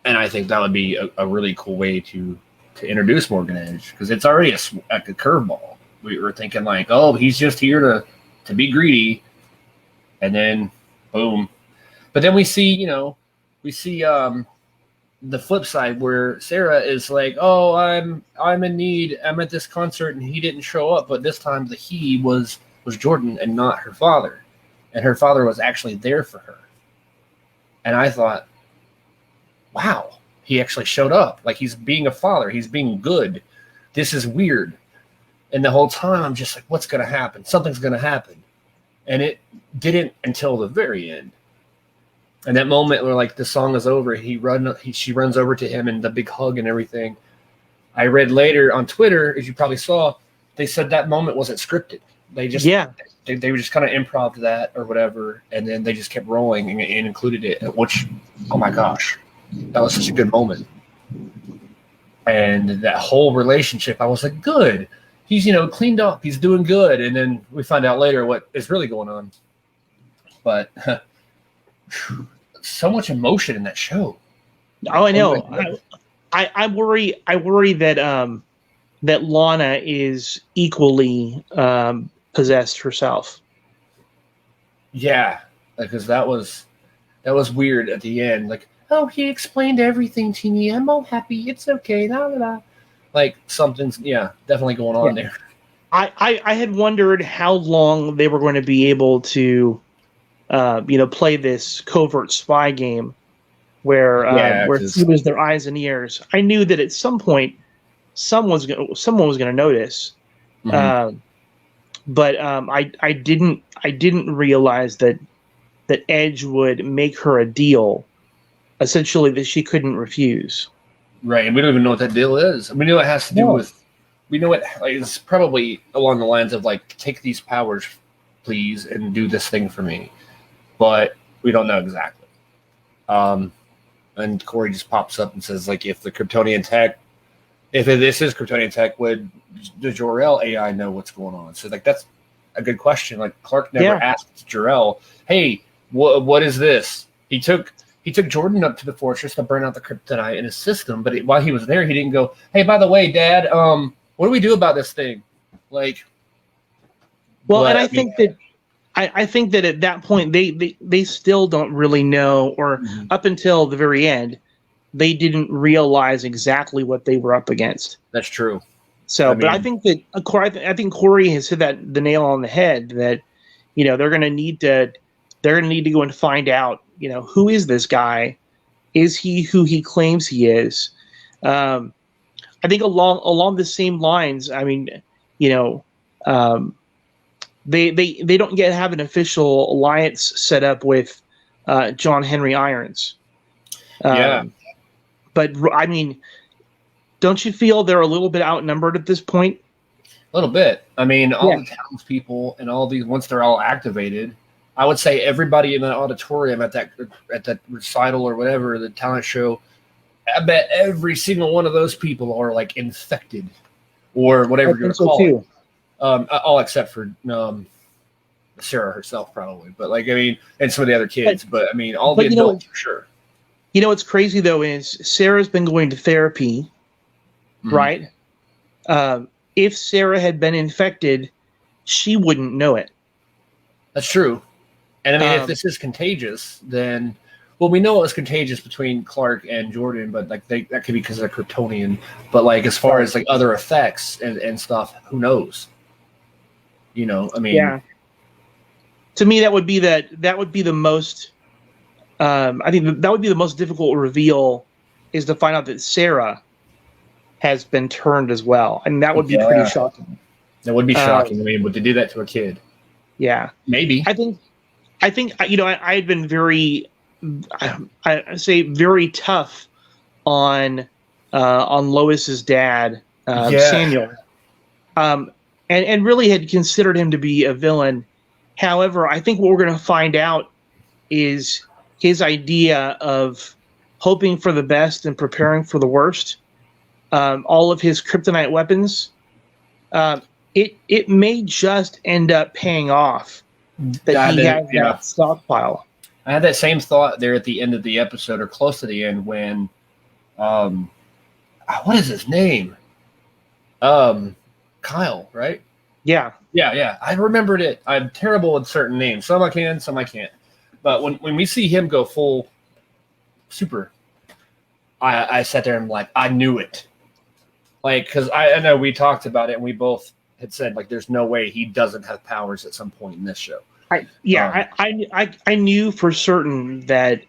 Speaker 1: And I think that would be a really cool way to introduce Morgan Edge, because it's already a curveball. We were thinking like, oh, he's just here to be greedy, and then boom. But then we see the flip side where Sarah is like, oh, I'm in need. I'm at this concert and he didn't show up, but this time the he was Jordan and not her father, and her father was actually there for her. And I thought, wow. He actually showed up. Like, he's being a father. He's being good. This is weird. And the whole time, I'm just like, what's going to happen? Something's going to happen. And it didn't until the very end. And that moment where, like, the song is over, she runs over to him and the big hug and everything. I read later on Twitter, as you probably saw, they said that moment wasn't scripted. They just they were just kind of improv that or whatever, and then they just kept rolling and included it, which, oh my gosh. That was such a good moment. And that whole relationship, I was like, good. He's, cleaned up. He's doing good. And then we find out later what is really going on. But so much emotion in that show.
Speaker 2: Oh, I know. I worry that that Lana is equally possessed herself.
Speaker 1: Yeah, because that was weird at the end. Like, oh, he explained everything to me. I'm all happy. It's okay. La, la, la. Like, something's, definitely going on there.
Speaker 2: I had wondered how long they were going to be able to, play this covert spy game where he was their eyes and ears. I knew that at some point someone was going to notice, but I didn't realize that Edge would make her a deal, essentially, that she couldn't refuse.
Speaker 1: Right, and we don't even know what that deal is. We know it has to do with. We know it's probably along the lines of like, take these powers, please, and do this thing for me, but we don't know exactly. And Corey just pops up and says, like, if this is Kryptonian tech, would the Jor-El AI know what's going on? So, like, that's a good question. Like, Clark never asked Jor-El, hey, what is this? He took Jordan up to the fortress to burn out the kryptonite in his system, but while he was there, he didn't go, hey, by the way, Dad, what do we do about this thing? Like,
Speaker 2: well, and I think that at that point they still don't really know, or up until the very end, they didn't realize exactly what they were up against.
Speaker 1: That's true.
Speaker 2: So, but I think that Corey has hit the nail on the head that they're going to need to go and find out. Who is this guy? Is he who he claims he is? I think along the same lines. I mean, they don't yet have an official alliance set up with John Henry Irons. But I mean, don't you feel they're a little bit outnumbered at this point?
Speaker 1: A little bit. I mean, all the townspeople and all these, once they're all activated, I would say everybody in the auditorium at that recital or whatever, the talent show, I bet every single one of those people are like infected or whatever you're going to call it. All except for Sarah herself, probably. But like, I mean, and some of the other kids. But I mean, all the adults for sure.
Speaker 2: What's crazy though is Sarah's been going to therapy, right? If Sarah had been infected, she wouldn't know it.
Speaker 1: That's true. And I mean, if this is contagious, then Well, we know it was contagious between Clark and Jordan, but like that could be because of Kryptonian. But like as far as like other effects and stuff, who knows? You know, I mean,
Speaker 2: Yeah. To me, that would be the most. I think that would be the most difficult reveal, is to find out that Sarah has been turned as well, and that would be pretty shocking.
Speaker 1: That would be shocking. I mean, would they do that to a kid?
Speaker 2: Yeah,
Speaker 1: maybe.
Speaker 2: I think I had been very, I say very tough on Lois's dad, Samuel, and really had considered him to be a villain. However, I think what we're going to find out is his idea of hoping for the best and preparing for the worst. All of his kryptonite weapons, it may just end up paying off that he has that stockpile.
Speaker 1: I had that same thought there at the end of the episode, or close to the end, when what is his name? Kyle, right?
Speaker 2: Yeah.
Speaker 1: I remembered it. I'm terrible with certain names. Some I can, some I can't. But when we see him go full super, I sat there and like, I knew it. Like, because I know we talked about it and we both had said, like, there's no way he doesn't have powers at some point in this show.
Speaker 2: I knew for certain that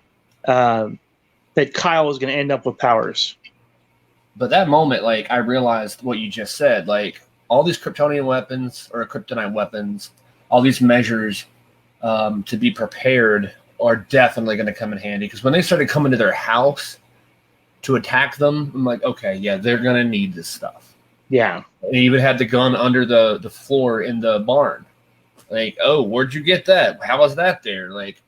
Speaker 2: that Kyle was going to end up with powers.
Speaker 1: But that moment, like, I realized what you just said. Like, all these Kryptonian weapons or kryptonite weapons, all these measures to be prepared are definitely going to come in handy. Because when they started coming to their house to attack them, I'm like, okay, yeah, they're going to need this stuff.
Speaker 2: Yeah.
Speaker 1: They even had the gun under the floor in the barn. Like, oh, where'd you get that? How was that there? Like,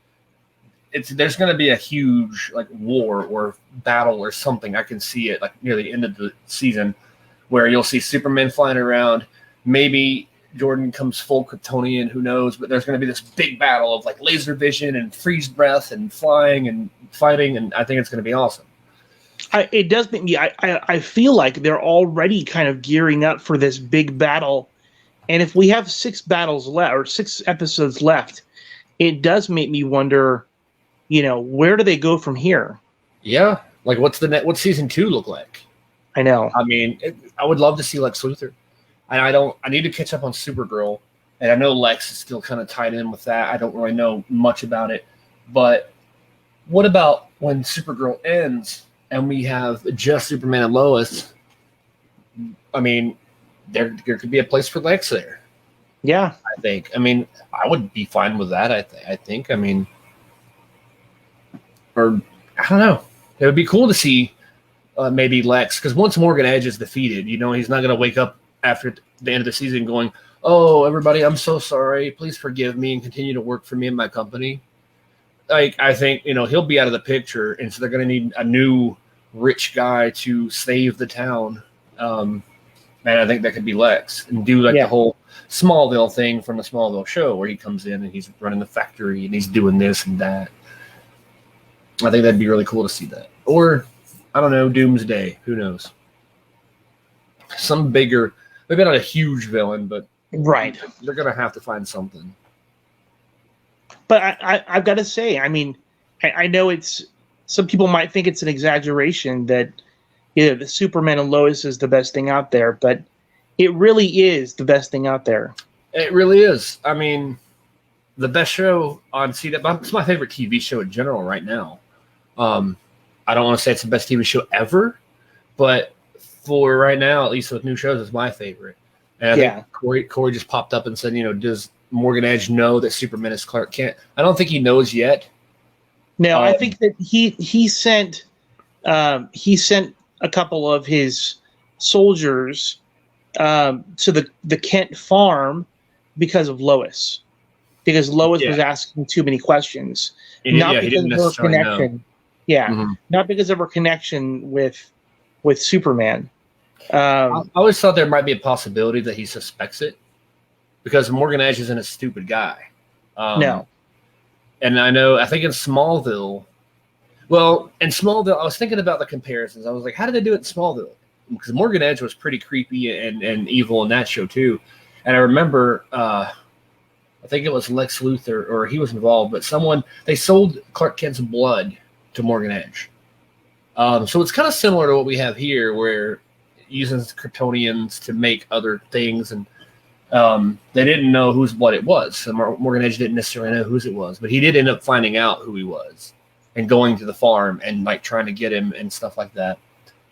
Speaker 1: there's going to be a huge like war or battle or something. I can see it like near the end of the season where you'll see Superman flying around. Maybe Jordan comes full Kryptonian, who knows? But there's going to be this big battle of like laser vision and freeze breath and flying and fighting, and I think it's going to be awesome.
Speaker 2: It does make me. I feel like they're already kind of gearing up for this big battle, and if we have 6 battles left or 6 episodes left, it does make me wonder. You know, where do they go from here?
Speaker 1: Yeah, like what's season 2 look like?
Speaker 2: I know.
Speaker 1: I mean, I would love to see Lex Luthor. I need to catch up on Supergirl, and I know Lex is still kind of tied in with that. I don't really know much about it, but what about when Supergirl ends and we have just Superman and Lois? I mean, there could be a place for Lex there.
Speaker 2: Yeah,
Speaker 1: I think. I mean, I would be fine with that. I think. I mean, or I don't know. It would be cool to see maybe Lex, because once Morgan Edge is defeated, you know, he's not going to wake up after the end of the season going, "Oh, everybody, I'm so sorry. Please forgive me and continue to work for me and my company." Like, I think, you know, he'll be out of the picture, and so they're going to need a new rich guy to save the town. And I think that could be Lex, and do like the whole Smallville thing from the Smallville show where he comes in and he's running the factory and he's doing this and that. I think that'd be really cool to see that. Or, I don't know, Doomsday. Who knows? Some bigger, maybe not a huge villain, but
Speaker 2: right.
Speaker 1: They're going to have to find something.
Speaker 2: But I've got to say, I mean, I know some people might think it's an exaggeration that, you know, the Superman and Lois is the best thing out there, but it really is the best thing out there.
Speaker 1: It really is. I mean, the best show on CW. It's my favorite TV show in general right now. I don't want to say it's the best TV show ever, but for right now, at least with new shows, it's my favorite. And I think Corey just popped up and said, you know, does Morgan Edge know that Superman is Clark Kent? I don't think he knows yet.
Speaker 2: No, I think that he sent a couple of his soldiers to the Kent farm because of Lois. Because Lois was asking too many questions. Not because of her connection. Not because of her connection with Superman.
Speaker 1: I always thought there might be a possibility that he suspects it, because Morgan Edge isn't a stupid guy.
Speaker 2: No.
Speaker 1: And I think in Smallville, I was thinking about the comparisons. I was like, how did they do it in Smallville? Because Morgan Edge was pretty creepy and evil in that show too. And I remember, I think it was Lex Luthor, or he was involved, but they sold Clark Kent's blood to Morgan Edge. So it's kind of similar to what we have here, where using Kryptonians to make other things, and they didn't know what it was. So Morgan Edge didn't necessarily know whose it was, but he did end up finding out who he was and going to the farm and like trying to get him and stuff like that.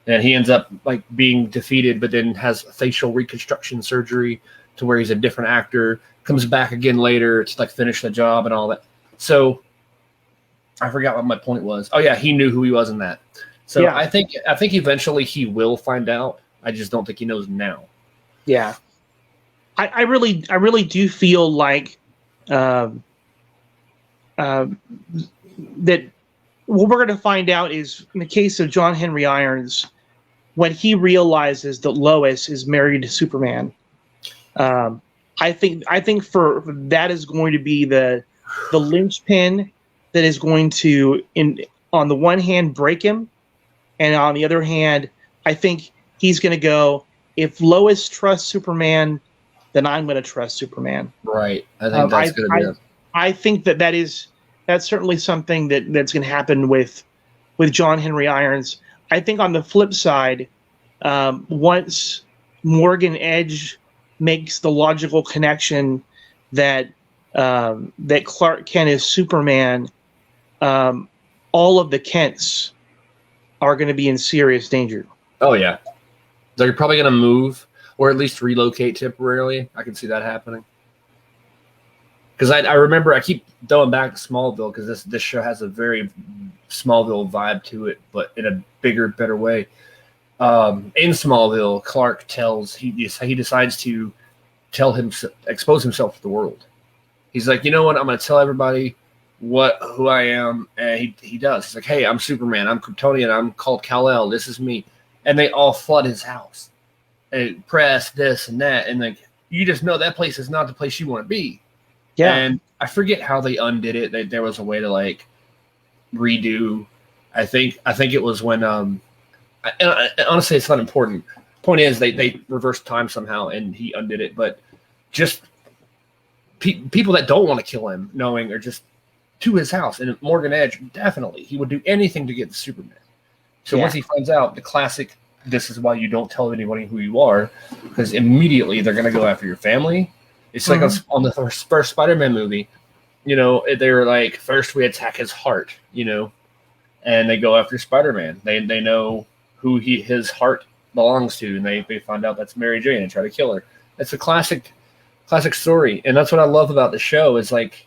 Speaker 1: And he ends up like being defeated, but then has facial reconstruction surgery to where he's a different actor, comes back again later to like finish the job and all that. So I forgot what my point was. Oh yeah, he knew who he was in that. So yeah. I think eventually he will find out. I just don't think he knows now.
Speaker 2: Yeah. I really do feel like that what we're going to find out is in the case of John Henry Irons, when he realizes that Lois is married to Superman, I think for that is going to be the linchpin that is going to, on the one hand, break him, and on the other hand, I think he's going to go, if Lois trusts Superman, then I'm going to trust Superman.
Speaker 1: Right. I think that's going to be it.
Speaker 2: I think that's certainly something that's going to happen with John Henry Irons. I think on the flip side, once Morgan Edge makes the logical connection that Clark Kent is Superman, all of the Kents are going to be in serious danger.
Speaker 1: Oh yeah, they're probably going to move or at least relocate temporarily. I can see that happening. Because I remember I keep going back to Smallville because this show has a very Smallville vibe to it, but in a bigger, better way. In Smallville, Clark he decides to expose himself to the world. He's like, you know what? I'm going to tell everybody who I am, and he does. He's like, hey, I'm Superman. I'm Kryptonian. I'm called Kal-El. This is me. And they all flood his house and press this and that, and like you just know that place is not the place you want to be. Yeah. And I forget how they undid it. There was a way to like redo. I think it was when honestly it's not important. Point is they reversed time somehow and he undid it. But just people that don't want to kill him, knowing or just to his house. And Morgan Edge, definitely he would do anything to get to Superman. So once he finds out the classic, this is why you don't tell anybody who you are, because immediately they're gonna go after your family. It's like on the first Spider-Man movie, you know, they were like, first we attack his heart, you know, and they go after Spider-Man. They know who his heart belongs to, and they find out that's Mary Jane and try to kill her. It's a classic story, and that's what I love about the show is like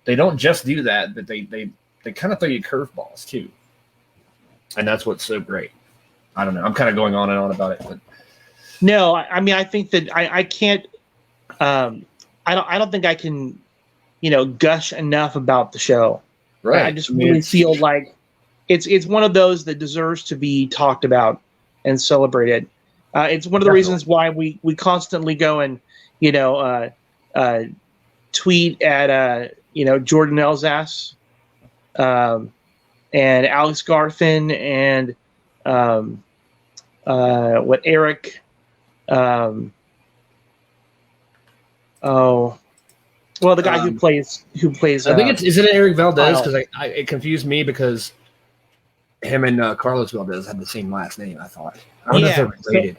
Speaker 1: they don't just do that, but they kind of throw you curveballs too, and that's what's so great. I don't know. I'm kind of going on and on about it, but
Speaker 2: no, I mean I think that I can't. I don't think I can, gush enough about the show.
Speaker 1: Right.
Speaker 2: I just really feel like it's one of those that deserves to be talked about and celebrated. It's one of the reasons why we constantly go and tweet at Jordan Elsass, and Alex Garfin and Eric. The guy who plays.
Speaker 1: I think is it Eric Valdez? Because it confused me because him and Carlos Valdez had the same last name. I thought. I don't know if they're related.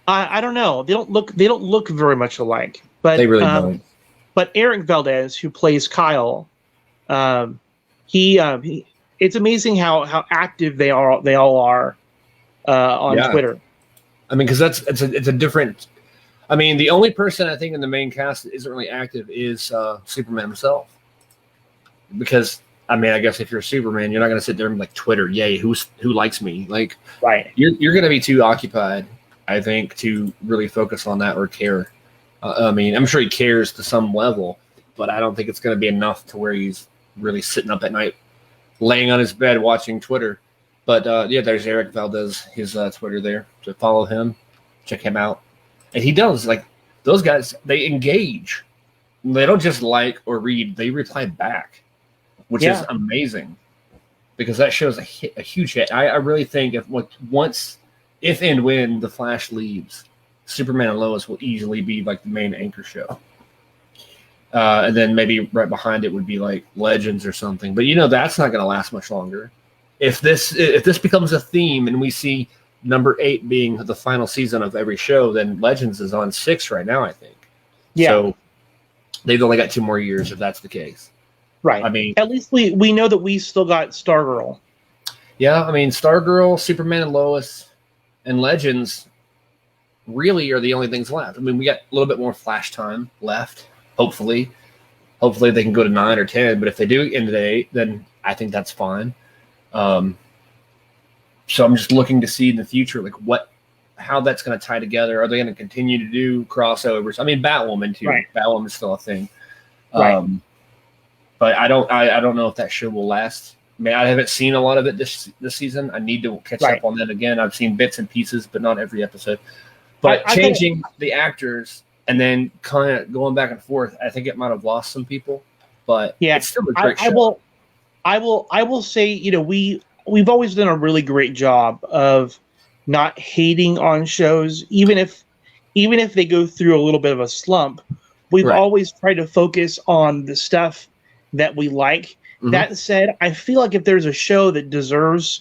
Speaker 2: I don't know. They don't look very much alike. But
Speaker 1: they really don't.
Speaker 2: But Eric Valdez, who plays Kyle, it's amazing how active they all are on Twitter.
Speaker 1: I mean, because it's a different. I mean, the only person I think in the main cast that isn't really active is Superman himself. Because I mean, I guess if you're Superman, you're not going to sit there and be like Twitter, yay, who likes me? Like,
Speaker 2: right?
Speaker 1: You're going to be too occupied, I think, to really focus on that or care. I mean, I'm sure he cares to some level, but I don't think it's going to be enough to where he's really sitting up at night, laying on his bed watching Twitter. But there's Eric Valdez, his Twitter there. So follow him, check him out. And he does, like, those guys, they engage. They don't just like or read, they reply back, which is amazing because that shows a huge hit. I really think if and when The Flash leaves, Superman and Lois will easily be like the main anchor show. And then maybe right behind it would be like Legends or something. But that's not going to last much longer. If this becomes a theme and we see number 8 being the final season of every show, then Legends is on 6 right now, I think.
Speaker 2: Yeah.
Speaker 1: So they've only got 2 more years if that's the case.
Speaker 2: Right.
Speaker 1: I mean,
Speaker 2: at least we know that we still got Stargirl.
Speaker 1: Yeah, I mean, Stargirl, Superman and Lois, and Legends really are the only things left. I mean, we got a little bit more Flash time left, hopefully. Hopefully they can go to 9 or 10, but if they do end at 8, then I think that's fine. So I'm just looking to see in the future, like how that's going to tie together. Are they going to continue to do crossovers? I mean, Batwoman too.
Speaker 2: Right.
Speaker 1: Batwoman's still a thing.
Speaker 2: Right.
Speaker 1: But I don't know if that show will last. I mean, I haven't seen a lot of it this season. I need to catch up on that again. I've seen bits and pieces, but not every episode. But changing the actors and then kind of going back and forth, I think it might have lost some people. But it's still a great show.
Speaker 2: I will say, we've always done a really great job of not hating on shows, even if they go through a little bit of a slump. We've always tried to focus on the stuff that we like. Mm-hmm. That said, I feel like if there's a show that deserves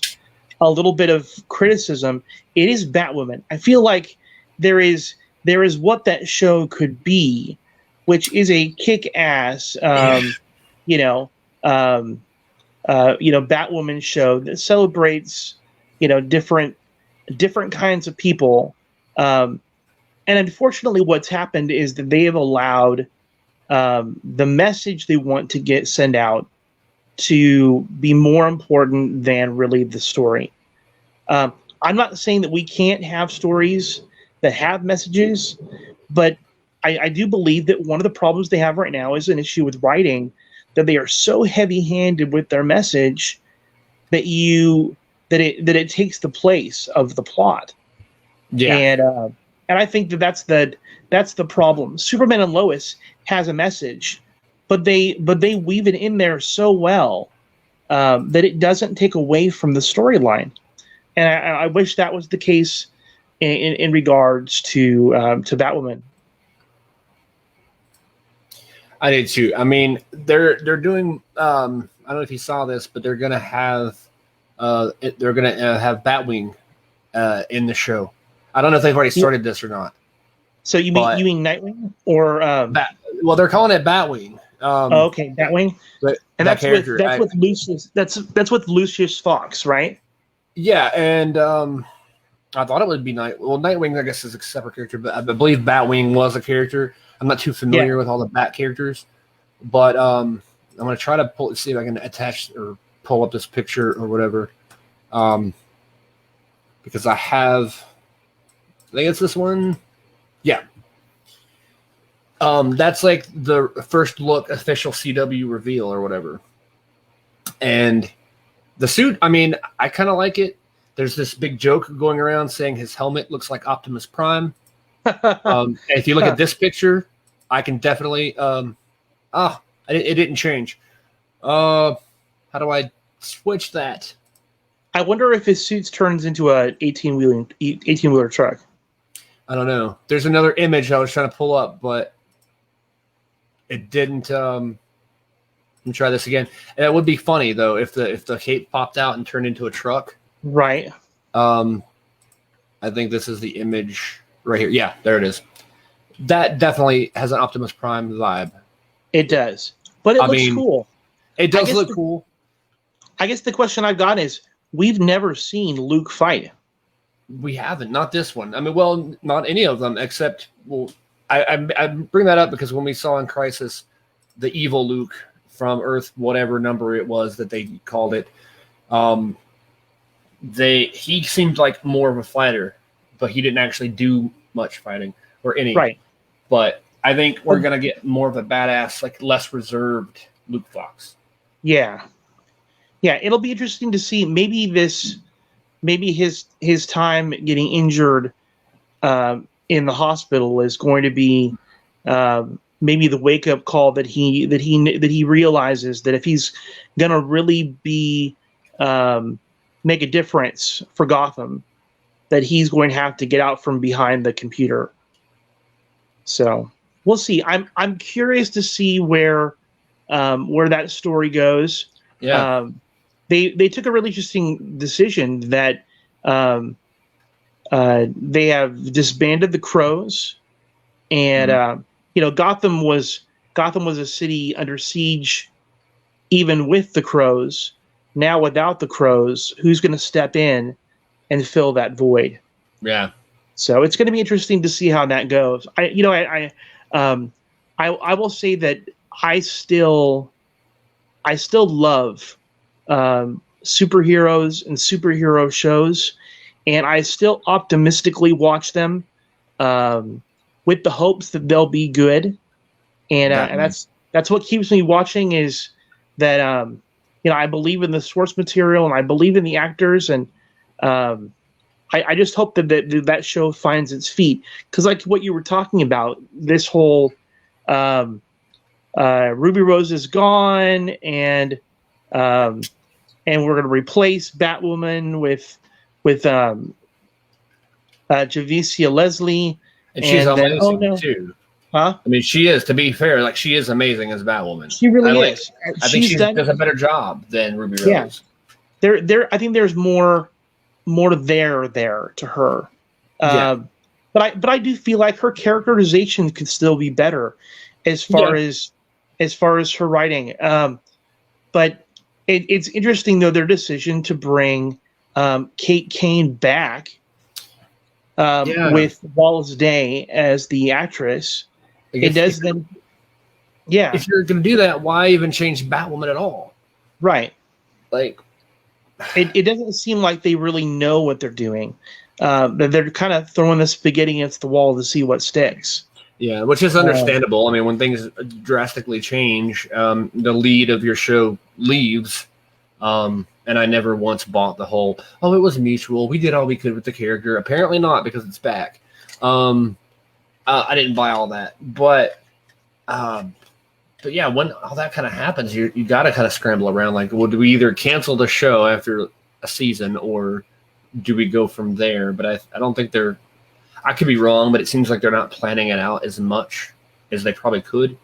Speaker 2: a little bit of criticism, it is Batwoman. I feel like there is what that show could be, which is a kick-ass, Batwoman show that celebrates, different kinds of people. And unfortunately, what's happened is that they have allowed the message they want to send out to be more important than really the story. I'm not saying that we can't have stories that have messages, but I do believe that one of the problems they have right now is an issue with writing, that they are so heavy-handed with their message that it takes the place of the plot. Yeah, and I think that's the problem. Superman and Lois has a message, but they weave it in there so well that it doesn't take away from the storyline. And I wish that was the case in regards to Batwoman.
Speaker 1: I did too. I mean, they're doing. I don't know if you saw this, but they're gonna have Batwing in the show. I don't know if they've already started this or not.
Speaker 2: So you mean Nightwing or?
Speaker 1: Well, they're calling it Batwing.
Speaker 2: Okay, Batwing.
Speaker 1: But
Speaker 2: and that's with Lucius. That's with Lucius Fox, right?
Speaker 1: Yeah, and I thought it would be Nightwing, I guess, is a separate character, but I believe Batwing was a character. I'm not too familiar with all the Bat characters, but I'm going to try to see if I can attach or pull up this picture or whatever, because I think it's this one. Yeah. That's like the first look official CW reveal or whatever. And the suit, I mean, I kind of like it. There's this big joke going around saying his helmet looks like Optimus Prime. And if you look at this picture, I can definitely it didn't change. How do I switch that?
Speaker 2: I wonder if his suit turns into a 18-wheeler truck.
Speaker 1: I don't know. There's another image I was trying to pull up, but it didn't. Let me try this again. And it would be funny though if the cape popped out and turned into a truck.
Speaker 2: Right.
Speaker 1: I think this is the image right here. Yeah, there it is. That definitely has an Optimus Prime vibe.
Speaker 2: It does, but it looks cool.
Speaker 1: It does look cool.
Speaker 2: I guess the question I've got is, we've never seen Luke fight.
Speaker 1: We haven't. Not this one. I mean, well, not any of them except. Well, I bring that up because when we saw in Crisis, the evil Luke from Earth, whatever number it was that they called it, he seemed like more of a fighter, but he didn't actually do much fighting or any.
Speaker 2: Right.
Speaker 1: But I think we're gonna get more of a badass, like less reserved Luke Fox.
Speaker 2: Yeah. Yeah, it'll be interesting to see. Maybe his time getting injured in the hospital is going to be maybe the wake up call that he realizes that if he's gonna really be make a difference for Gotham, that he's going to have to get out from behind the computer. So we'll see. I'm curious to see where that story goes.
Speaker 1: Yeah.
Speaker 2: They took a really interesting decision that they have disbanded the Crows, and Gotham was a city under siege, even with the Crows. Now without the Crows, who's going to step in and fill that void?
Speaker 1: Yeah.
Speaker 2: So it's going to be interesting to see how that goes. I will say that I still love superheroes and superhero shows, and I still optimistically watch them with the hopes that they'll be good. And that's what keeps me watching, is that I believe in the source material and I believe in the actors, and I just hope that show finds its feet, because like what you were talking about, this whole Ruby Rose is gone, and we're going to replace Batwoman with Javicia Leslie,
Speaker 1: and she's amazing
Speaker 2: no.
Speaker 1: too.
Speaker 2: Huh?
Speaker 1: I mean, she is, to be fair, like she is amazing as Batwoman.
Speaker 2: She really is.
Speaker 1: I think she does a better job than Ruby Rose.
Speaker 2: Yeah. I think there's more there to her. But I do feel like her characterization could still be better as far as her writing. But it's interesting, though, their decision to bring Kate Kane back with Wallace Day as the actress. It does then. Yeah.
Speaker 1: If you're going to do that, why even change Batwoman at all?
Speaker 2: Right.
Speaker 1: Like,
Speaker 2: it doesn't seem like they really know what they're doing. They're kind of throwing the spaghetti against the wall to see what sticks.
Speaker 1: Yeah, which is understandable. I mean, when things drastically change, the lead of your show leaves, and I never once bought the whole, it was mutual. We did all we could with the character. Apparently not, because it's back. I didn't buy all that, but yeah, when all that kind of happens, you got to kind of scramble around. Like, well, do we either cancel the show after a season, or do we go from there? But I don't think they're. I could be wrong, but it seems like they're not planning it out as much as they probably could.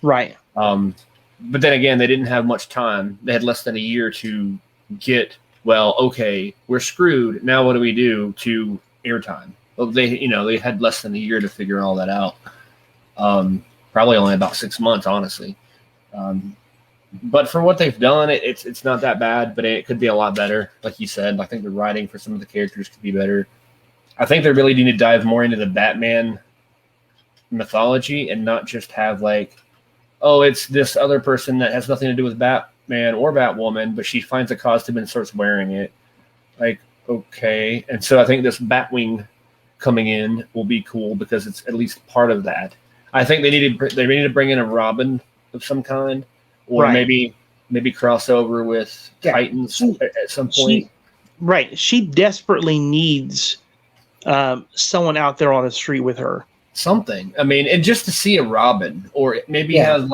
Speaker 2: Right.
Speaker 1: But then again, they didn't have much time. They had less than a year to get. Well, okay, we're screwed. Now what do we do to airtime? Well, they had less than a year to figure all that out. Probably only about 6 months, honestly. But for what they've done, it's not that bad, but it could be a lot better. Like you said, I think the writing for some of the characters could be better. I think they really need to dive more into the Batman mythology and not just have it's this other person that has nothing to do with Batman or Batwoman, but she finds a costume and starts wearing it. Like, okay. And so I think this Batwing coming in will be cool, because it's at least part of that. I think they need to bring in a Robin of some kind, or maybe crossover with Titans at some point.
Speaker 2: She desperately needs someone out there on the street with her.
Speaker 1: Something. I mean, and just to see a Robin, or maybe have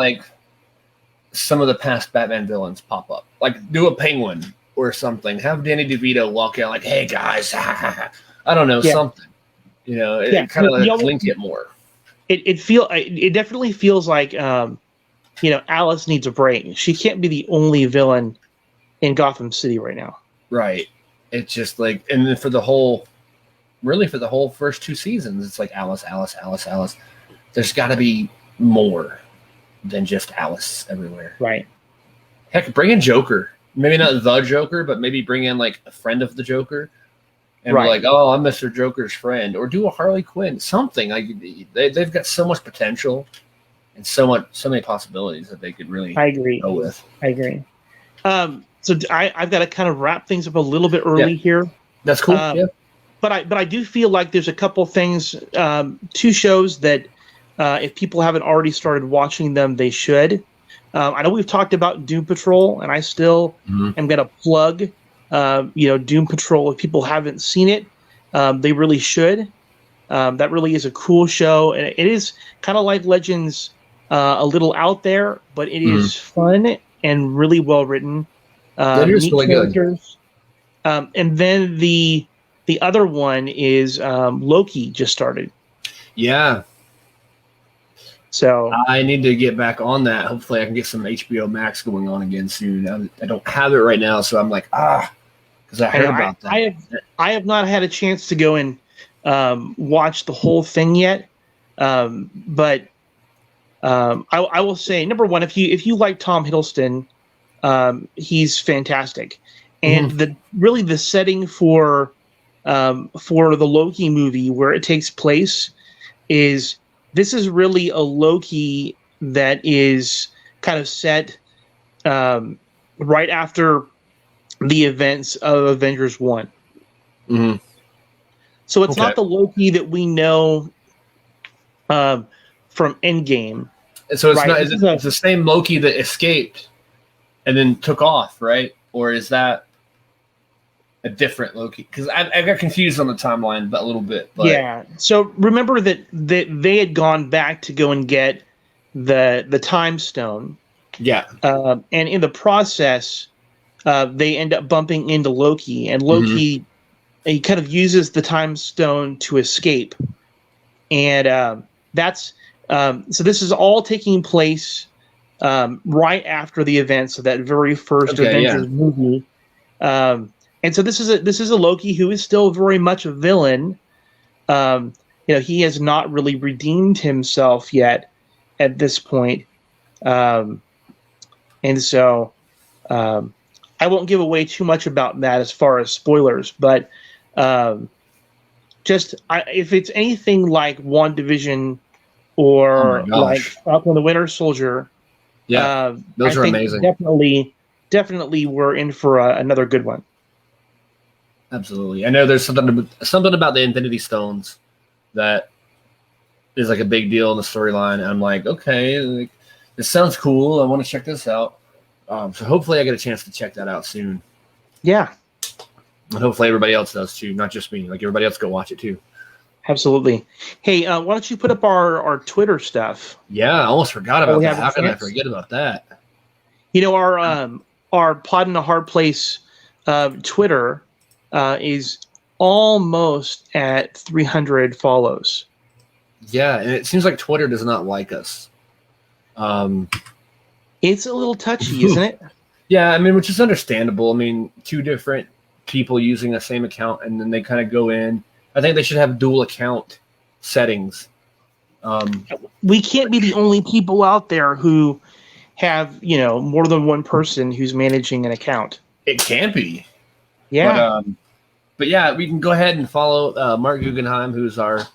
Speaker 1: some of the past Batman villains pop up, like do a Penguin or something. Have Danny DeVito walk out like, "Hey guys," I don't know, something. It kind of link it more.
Speaker 2: It definitely feels like Alice needs a break. She can't be the only villain in Gotham City right now.
Speaker 1: Right. It's just and then for the whole first 2 seasons, it's like Alice. There's got to be more than just Alice everywhere.
Speaker 2: Right.
Speaker 1: Heck, bring in Joker. Maybe not the Joker, but maybe bring in a friend of the Joker. And we're like, I'm Mr. Joker's friend, or do a Harley Quinn, something. They've got so much potential and so many possibilities that they could really go with.
Speaker 2: I agree. So I've got to kind of wrap things up a little bit early here.
Speaker 1: That's cool. Yeah.
Speaker 2: But I do feel like there's a couple things, 2 shows that if people haven't already started watching them, they should. I know we've talked about Doom Patrol, and I still am going to plug Doom Patrol. If people haven't seen it, they really should. That really is a cool show, and it is kind of like Legends, a little out there, but it is fun and really well written.
Speaker 1: It is really good.
Speaker 2: And then the other one is Loki just started.
Speaker 1: Yeah.
Speaker 2: So
Speaker 1: I need to get back on that. Hopefully, I can get some HBO Max going on again soon. I don't have it right now, so I'm like, because I heard about that.
Speaker 2: I have not had a chance to go and watch the whole thing yet. But I will say, number one, if you like Tom Hiddleston, he's fantastic, and the setting for the Loki movie where it takes place is this is really a Loki that is kind of set right after the events of Avengers 1.
Speaker 1: Mm-hmm.
Speaker 2: So it's not the Loki that we know from Endgame.
Speaker 1: So it's not. It's the same Loki that escaped and then took off, right? Or is that a different Loki? Because I got confused on the timeline, but a little bit. But.
Speaker 2: Yeah. So remember that they had gone back to go and get the Time Stone.
Speaker 1: Yeah.
Speaker 2: And in the process, they end up bumping into Loki, and Loki he kind of uses the Time Stone to escape, and that's so. This is all taking place right after the events of that very first Avengers movie. And so this is a Loki who is still very much a villain. He has not really redeemed himself yet at this point. And so I won't give away too much about that as far as spoilers, but if it's anything like WandaVision or like Falcon and the Winter Soldier,
Speaker 1: those are amazing.
Speaker 2: Definitely we're in for another good one.
Speaker 1: Absolutely. I know there's something about the Infinity Stones that is like a big deal in the storyline. I'm like, okay, this sounds cool. I want to check this out. So hopefully I get a chance to check that out soon.
Speaker 2: Yeah.
Speaker 1: And hopefully everybody else does too, not just me. Like everybody else go watch it too.
Speaker 2: Absolutely. Hey, why don't you put up our Twitter stuff?
Speaker 1: Yeah, I almost forgot about that. How can I forget about that?
Speaker 2: Our Pod in a Hard Place Twitter is almost at 300 follows.
Speaker 1: Yeah, and it seems like Twitter does not like us.
Speaker 2: It's a little touchy, isn't it?
Speaker 1: Yeah, I mean, which is understandable. I mean, two different people using the same account, and then they kind of go in. I think they should have dual account settings.
Speaker 2: We can't be the only people out there who have, more than one person who's managing an account.
Speaker 1: It can't be.
Speaker 2: Yeah.
Speaker 1: But yeah, we can go ahead and follow Mark Guggenheim, who's our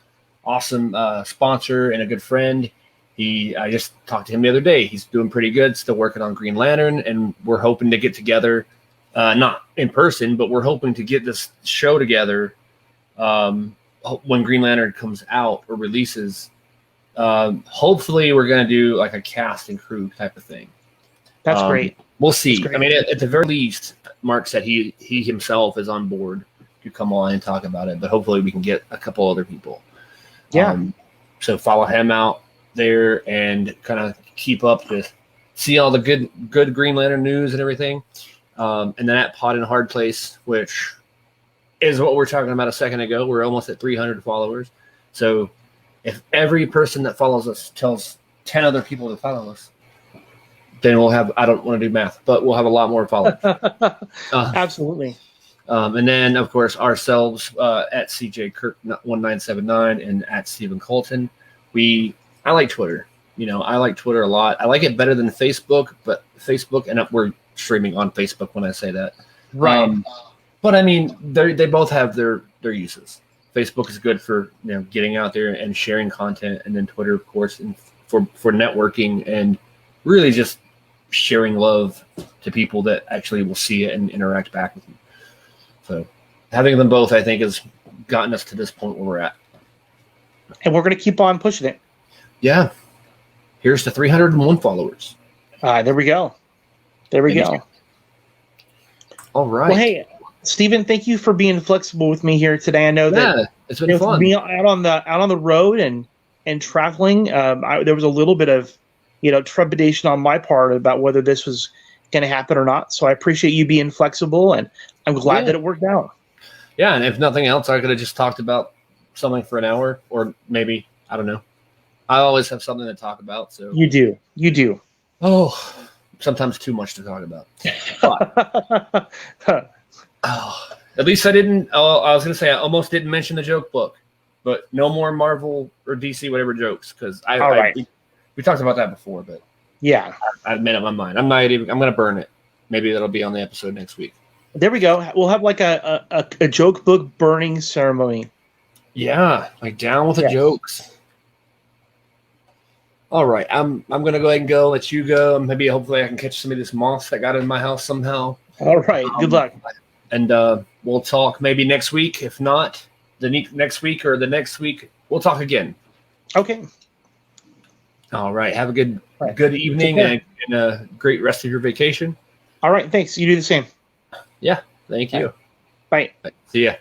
Speaker 1: awesome sponsor and a good friend. I just talked to him the other day. He's doing pretty good, still working on Green Lantern, and we're hoping to get together, not in person, but we're hoping to get this show together when Green Lantern comes out or releases. Hopefully we're going to do like a cast and crew type of thing.
Speaker 2: That's great.
Speaker 1: We'll see. I mean, at the very least, Mark said he himself is on board to come on and talk about it, but hopefully we can get a couple other people.
Speaker 2: Yeah.
Speaker 1: So follow him out there and kind of keep up to see all the good Green Lantern news and everything. And then at Pod in Hard Place, which is what we're talking about a second ago, we're almost at 300 followers. So if every person that follows us tells 10 other people to follow us, then we'll have, I don't want to do math, but we'll have a lot more followers.
Speaker 2: Absolutely.
Speaker 1: And then, of course, ourselves at CJ Kirk 1979 and at Stephen Colton. I like Twitter. I like Twitter a lot. I like it better than Facebook, and we're streaming on Facebook when I say that.
Speaker 2: Right.
Speaker 1: But I mean, they both have their uses. Facebook is good for getting out there and sharing content, and then Twitter, of course, and for networking and really just sharing love to people that actually will see it and interact back with you. So having them both, I think, has gotten us to this point where we're at.
Speaker 2: And we're going to keep on pushing it.
Speaker 1: Yeah. Here's to 301 followers.
Speaker 2: There we go. There we go.
Speaker 1: All right.
Speaker 2: Well, hey, Stephen, thank you for being flexible with me here today. I know that
Speaker 1: it's been fun.
Speaker 2: Being out on the road and traveling, there was a little bit of trepidation on my part about whether this was going to happen or not. So I appreciate you being flexible, and I'm glad that it worked out.
Speaker 1: Yeah, and if nothing else, I could have just talked about something for an hour, or maybe, I don't know. I always have something to talk about. So
Speaker 2: You do.
Speaker 1: oh, sometimes too much to talk about. But, oh, at least I didn't. Oh, I was going to say I almost didn't mention the joke book, but no more Marvel or DC whatever jokes because we talked about that before. But
Speaker 2: yeah,
Speaker 1: I've made up my mind. I'm not even. I'm going to burn it. Maybe that'll be on the episode next week.
Speaker 2: There we go. We'll have like a joke book burning ceremony.
Speaker 1: Yeah, like down with the jokes. All right, I'm gonna go ahead and go. Let you go. Maybe hopefully I can catch some of this moss that got in my house somehow.
Speaker 2: All right, good luck.
Speaker 1: And we'll talk maybe next week. If not, next week or the next week, we'll talk again.
Speaker 2: Okay.
Speaker 1: All right. Have a good evening and a great rest of your vacation.
Speaker 2: All right. Thanks. You do the same.
Speaker 1: Yeah. Thank you.
Speaker 2: Bye.
Speaker 1: See ya.